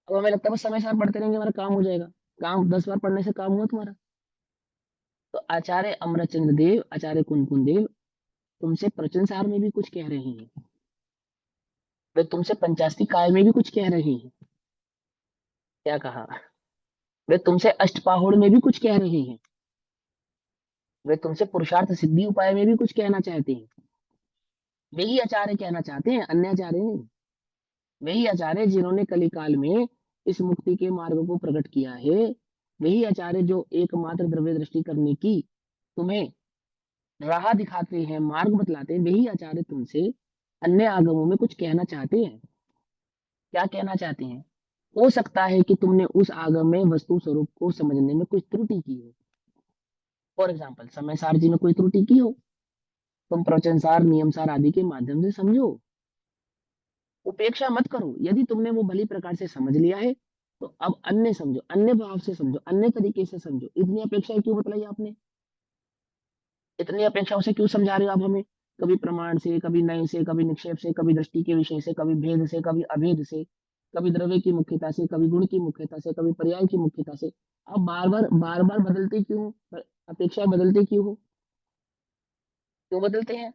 अब हमें लगता है बस समय सार पढ़ते रहेंगे हमारा काम हो जाएगा, काम 10 बार पढ़ने से काम हुआ तुम्हारा? तो आचार्य अमरचंद्र देव, आचार्य कुनकुन देव तुमसे प्रवचन सार में भी कुछ कह रहे हैं, वे तुमसे पंचाशती काय में भी कुछ कह रहे हैं। क्या कहा, वे तुमसे अष्टपाहुड़ में भी कुछ कह रहे हैं, वे तुमसे पुरुषार्थ सिद्धि उपाय में भी कुछ कहना चाहते हैं। वही आचार्य कहना चाहते हैं, अन्य आचार्य नहीं। वही आचार्य जिन्होंने कलिकाल में इस मुक्ति के मार्ग को प्रकट किया है, वही आचार्य जो एकमात्र द्रव्य दृष्टि करने की तुम्हें राह दिखाते हैं, मार्ग बतलाते हैं, वही आचार्य तुमसे अन्य आगमों में कुछ कहना चाहते हैं। क्या कहना चाहते हैं, हो सकता है कि तुमने उस आगम में वस्तु स्वरूप को समझने में कुछ त्रुटि की हो। फॉर एग्जाम्पल समय सार जी में कोई त्रुटि की हो, तुम प्रवचन सार नियम सार आदि के माध्यम से समझो, उपेक्षा मत करो। यदि तुमने वो भली प्रकार से समझ लिया है तो अब अन्य समझो, अन्य भाव से समझो, अन्य तरीके से समझो। इतनी अपेक्षा क्यों बतलाई आपने, इतनी अपेक्षाओं से क्यों समझा रहे हो आप हमें, कभी प्रमाण से, कभी नय से, कभी निक्षेप से, कभी दृष्टि के विषय से, कभी भेद से, कभी अभेद से, कभी द्रव्य की मुख्यता से, कभी गुण की मुख्यता से, कभी पर्याय की मुख्यता से। अब बार बार बदलते क्यों हो? अपेक्षा बदलते क्यों हो, क्यों बदलते हैं?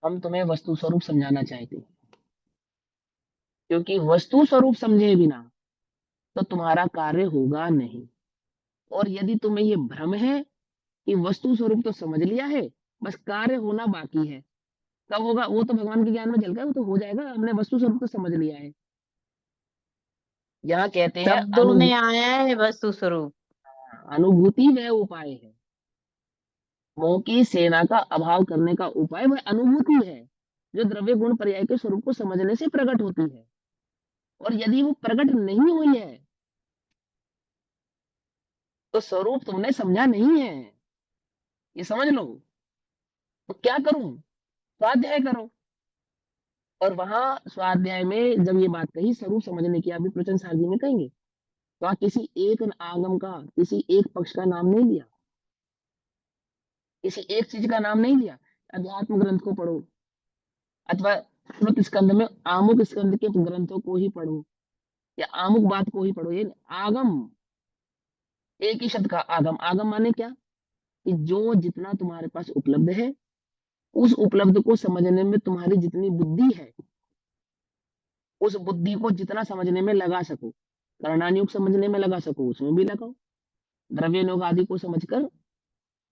हम तुम्हें वस्तु स्वरूप समझाना चाहते हैं, क्योंकि वस्तु स्वरूप समझे बिना तो तुम्हारा कार्य होगा नहीं। और यदि तुम्हें ये भ्रम है कि वस्तु स्वरूप तो समझ लिया है, बस कार्य होना बाकी है, कब होगा वो तो भगवान के ज्ञान में झलका है, वो तो हो जाएगा, हमने वस्तु स्वरूप तो समझ लिया है। यहाँ कहते हैं शब्दों में आया है वस्तु स्वरूप। अनुभूति वह उपाय है, मोह की सेना का अभाव करने का उपाय वह अनुभूति है, जो द्रव्य गुण पर्याय के स्वरूप को समझने से प्रकट होती है। और यदि वो प्रकट नहीं हुई है तो स्वरूप तुमने समझा नहीं है, ये समझ लो। तो क्या करूं? स्वाध्याय करो। और वहां स्वाध्याय में जब ये बात कही स्वरूप समझने की, अभी प्रवचन सारणी में कहेंगे, तो वहां किसी एक आगम का, किसी एक पक्ष का नाम नहीं लिया, किसी एक चीज का नाम नहीं लिया। अध्यात्म ग्रंथ को पढ़ो, अथवा श्रुत स्कंद में आमुक स्कंद के ग्रंथों को ही पढ़ो, या आमुक बात को ही पढ़ो। ये आगम, एक ही शब्द का आगम। आगम माने क्या? कि जो जितना तुम्हारे पास उपलब्ध है, उस उपलब्ध को समझने में तुम्हारी जितनी बुद्धि है, उस बुद्धि को जितना समझने में लगा सको, करणानुयोग समझने में लगा सको उसमें भी लगाओ। द्रव्य योग आदि को समझकर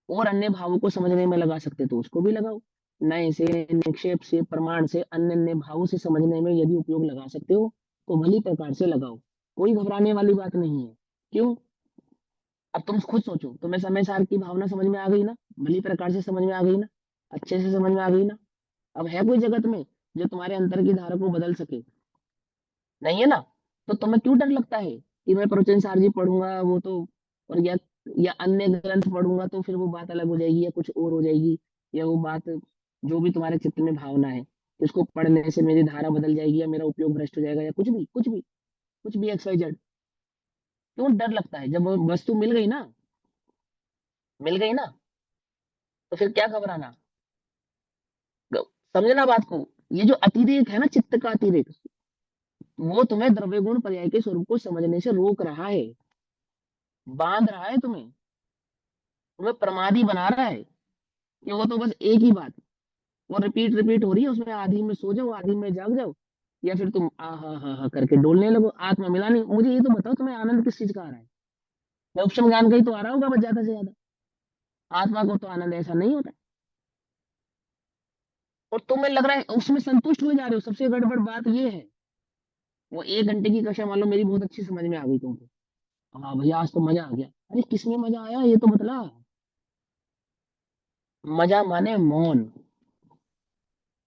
और अन्य भावों को समझने में लगा सकते तो उसको भी लगाओ। नए से, निक्षेप से, प्रमाण से, अन्य अन्य भावों से समझने में यदि उपयोग लगा सकते हो तो भली प्रकार से लगाओ। कोई घबराने वाली बात नहीं है। क्यों? अब तुम खुद सोचो, तुम्हें समय सार की भावना समझ में आ गई ना, भली प्रकार से समझ में आ गई ना, अच्छे से समझ में आ गई ना। अब है कोई जगत में जो तुम्हारे अंतर की धारा को बदल सके? नहीं है ना। तो तुम्हें क्यों डर लगता है कि मैं प्रवचन सार जी पढ़ूंगा वो तो, और या अन्य ग्रंथ पढ़ूंगा तो फिर वो बात अलग हो जाएगी, या कुछ और हो जाएगी, या वो बात जो भी तुम्हारे चित्त में भावना है उसको पढ़ने से मेरी धारा बदल जाएगी, या मेरा उपयोग भ्रष्ट हो जाएगा, या कुछ भी कुछ भी कुछ भी एक्स वाई जेड। क्यों डर लगता है? जब वो वस्तु मिल गई ना, मिल गई ना, तो फिर क्या घबराना? समझना बात को। ये जो अतिरेक है ना, चित्त का अतिरेक, वो तुम्हें द्रव्य गुण पर्याय के स्वरूप को समझने से रोक रहा है, बांध रहा है तुम्हें, तुम्हें प्रमादी बना रहा है। कि वो तो बस एक ही बात, वो रिपीट रिपीट हो रही है, उसमें आधी में सो जाओ, आधी में जाग जाओ, या फिर तुम आ हा करके डोलने लगो, आत्मा मिला नहीं। मुझे ये तो बताओ तुम्हें आनंद किस चीज का आ रहा है? उपशम ज्ञान का ही तो आ रहा होगा बस, ज्यादा से ज्यादा। आत्मा को तो आनंद ऐसा नहीं होता। और तुम्हें लग रहा है उसमें संतुष्ट हो जा रहे हो। सबसे गड़बड़ बात ये है, वो 1 घंटे की कक्षा मान लो मेरी बहुत अच्छी समझ में आ गई तुमको, हाँ भैया आज तो मजा आ गया। अरे किसमें मजा आया ये तो बतला। मजा माने मौन,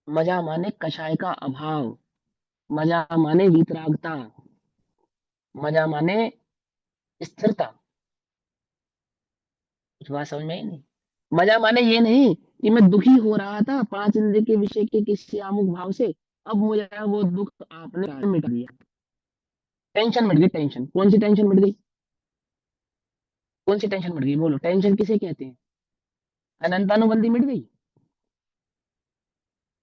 मजा माने कषाय का अभाव, मजा माने वितरागता, मजा माने स्थिरता। कुछ बात समझ में आई नहीं? मजा माने ये नहीं कि मैं दुखी हो रहा था 5 इंद्रिय के विषय के किसी आमुक भाव से, अब मुझे वो दुख आपने मिटा दिया। टेंशन मिट गई। टेंशन कौन सी टेंशन मिट गई? कौन सी टेंशन मिट गई? बोलो, टेंशन किसे कहते हैं? अनंतानुबंधी मिट गई?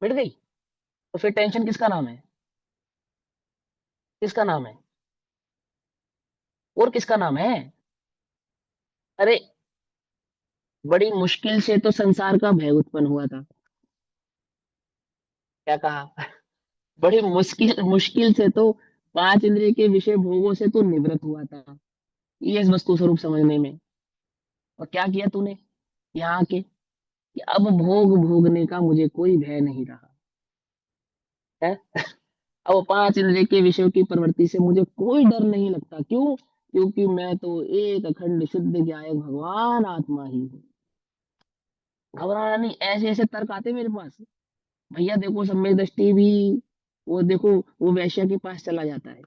मिट गई? तो फिर टेंशन किसका नाम है? किसका नाम है? और किसका नाम है? अरे बड़ी मुश्किल से तो संसार का भय उत्पन्न हुआ था। क्या कहा? बड़ी मुश्किल मुश्किल से तो 5 इंद्रिय के विषय भोगों से तो निवृत्त हुआ था, ये इस वस्तु स्वरूप समझने में। और क्या किया तूने यहाँ के, कि अब भोग भोगने का मुझे कोई भय नहीं रहा है। अब 5 इंद्रिय के विषयों की प्रवृत्ति से मुझे कोई डर नहीं लगता। क्यों? क्योंकि मैं तो एक अखंड शुद्ध ज्ञायक भगवान आत्मा ही हूँ। घबराना नहीं। ऐसे ऐसे तर्क आते मेरे पास, भैया देखो सम्यक दृष्टि भी, वो देखो वो वैश्य के पास चला जाता है,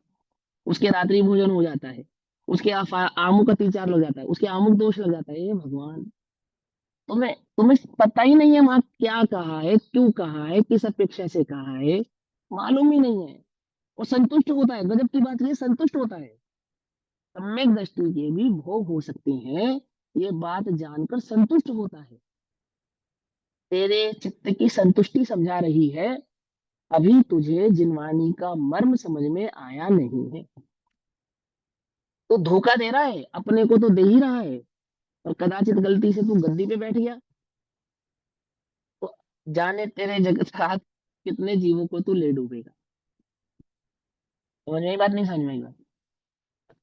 उसके रात्रि भोजन हो जाता है, उसके आमुक अतिचार लग जाता है, उसके आमुक दोष लग जाता है। ये भगवान, तुम्हें तुम्हें पता ही नहीं है वहां क्या कहा है, क्यों कहा है, किस अपेक्षा से कहा है, मालूम ही नहीं है। और संतुष्ट होता है। गजब की बात ये, संतुष्ट होता है। सम्यक दृष्टि के भी भोग हो सकते हैं, ये बात जानकर संतुष्ट होता है। तेरे चित्त की संतुष्टि समझा रही है, अभी तुझे जिनवानी का मर्म समझ में आया नहीं है। तो धोखा दे रहा है, अपने को तो दे ही रहा है, और कदाचित गलती से तू गद्दी पे बैठ गया तो जाने तेरे जगत साथ कितने जीवों को तू ले डूबेगा। समझ में आई बात? नहीं समझ में आई बात?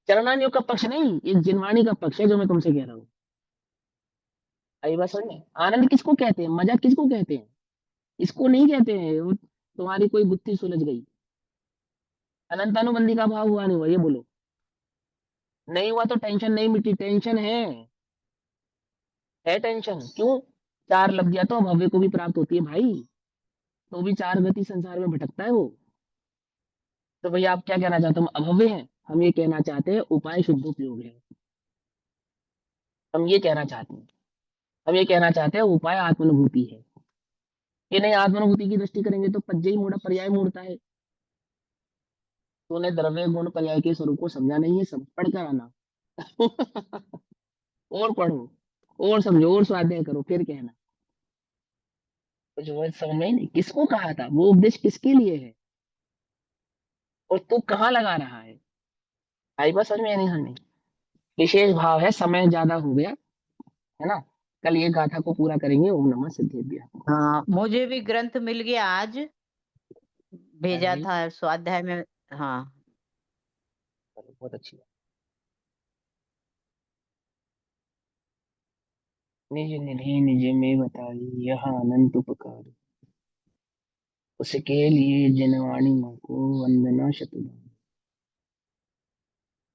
चरणानियों का पक्ष नहीं, ये जिनवाणी का पक्ष है जो मैं तुमसे कह रहा हूँ। आई बात समझ में? आनंद किसको कहते हैं, मजा किसको कहते हैं? इसको नहीं कहते हैं वो तुम्हारी कोई बुद्धि सुलझ गई। अनंत अनुबंधी का भाव हुआ नहीं हुआ, ये बोलो। नहीं हुआ तो टेंशन नहीं मिटी। टेंशन है टेंशन। क्यों? 4 लग गया तो अभव्य को भी प्राप्त होती है भाई, तो भी 4 गति संसार में भटकता है वो। तो भैया आप क्या कहना चाहते हो, हम अभव्य हैं? हम ये कहना चाहते हैं उपाय शुद्ध उपयोग है। हम ये कहना चाहते हैं, हम ये कहना चाहते हैं उपाय आत्मानुभूति है। ये नहीं, आत्मानुभूति की दृष्टि करेंगे तो पज्जै ही मूढ़ा पर्याय मूढ़ता है। तूने द्रव्य गुण पर्याय के स्वरूप को समझा नहीं है, सब पढ़ कर आना। और पढ़ो, और समझो, और स्वाध्याय करो, फिर कहना। कुछ वो समझ में ही नहीं, किसको कहा था, वो उपदेश किसके लिए है, और तू कहाँ लगा रहा है। आई बात समझ में या नहीं समझ में? विशेष भाव है, समय ज्यादा हो गया है ना। कल ये गाथा को पूरा करेंगे। ओम नमः सिद्धेभ्यः। हाँ, मुझे भी ग्रंथ मिल गया आज, भेजा भाई था स्वाध्याय में। हाँ, चलो, बहुत अच्छी बात। निज निधि निज में बताई, यह अनंत उपकार, उसके लिए जिनवाणी माँ को वंदना शतबार।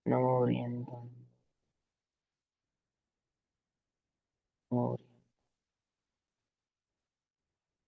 नमो ओरियंताय, नमो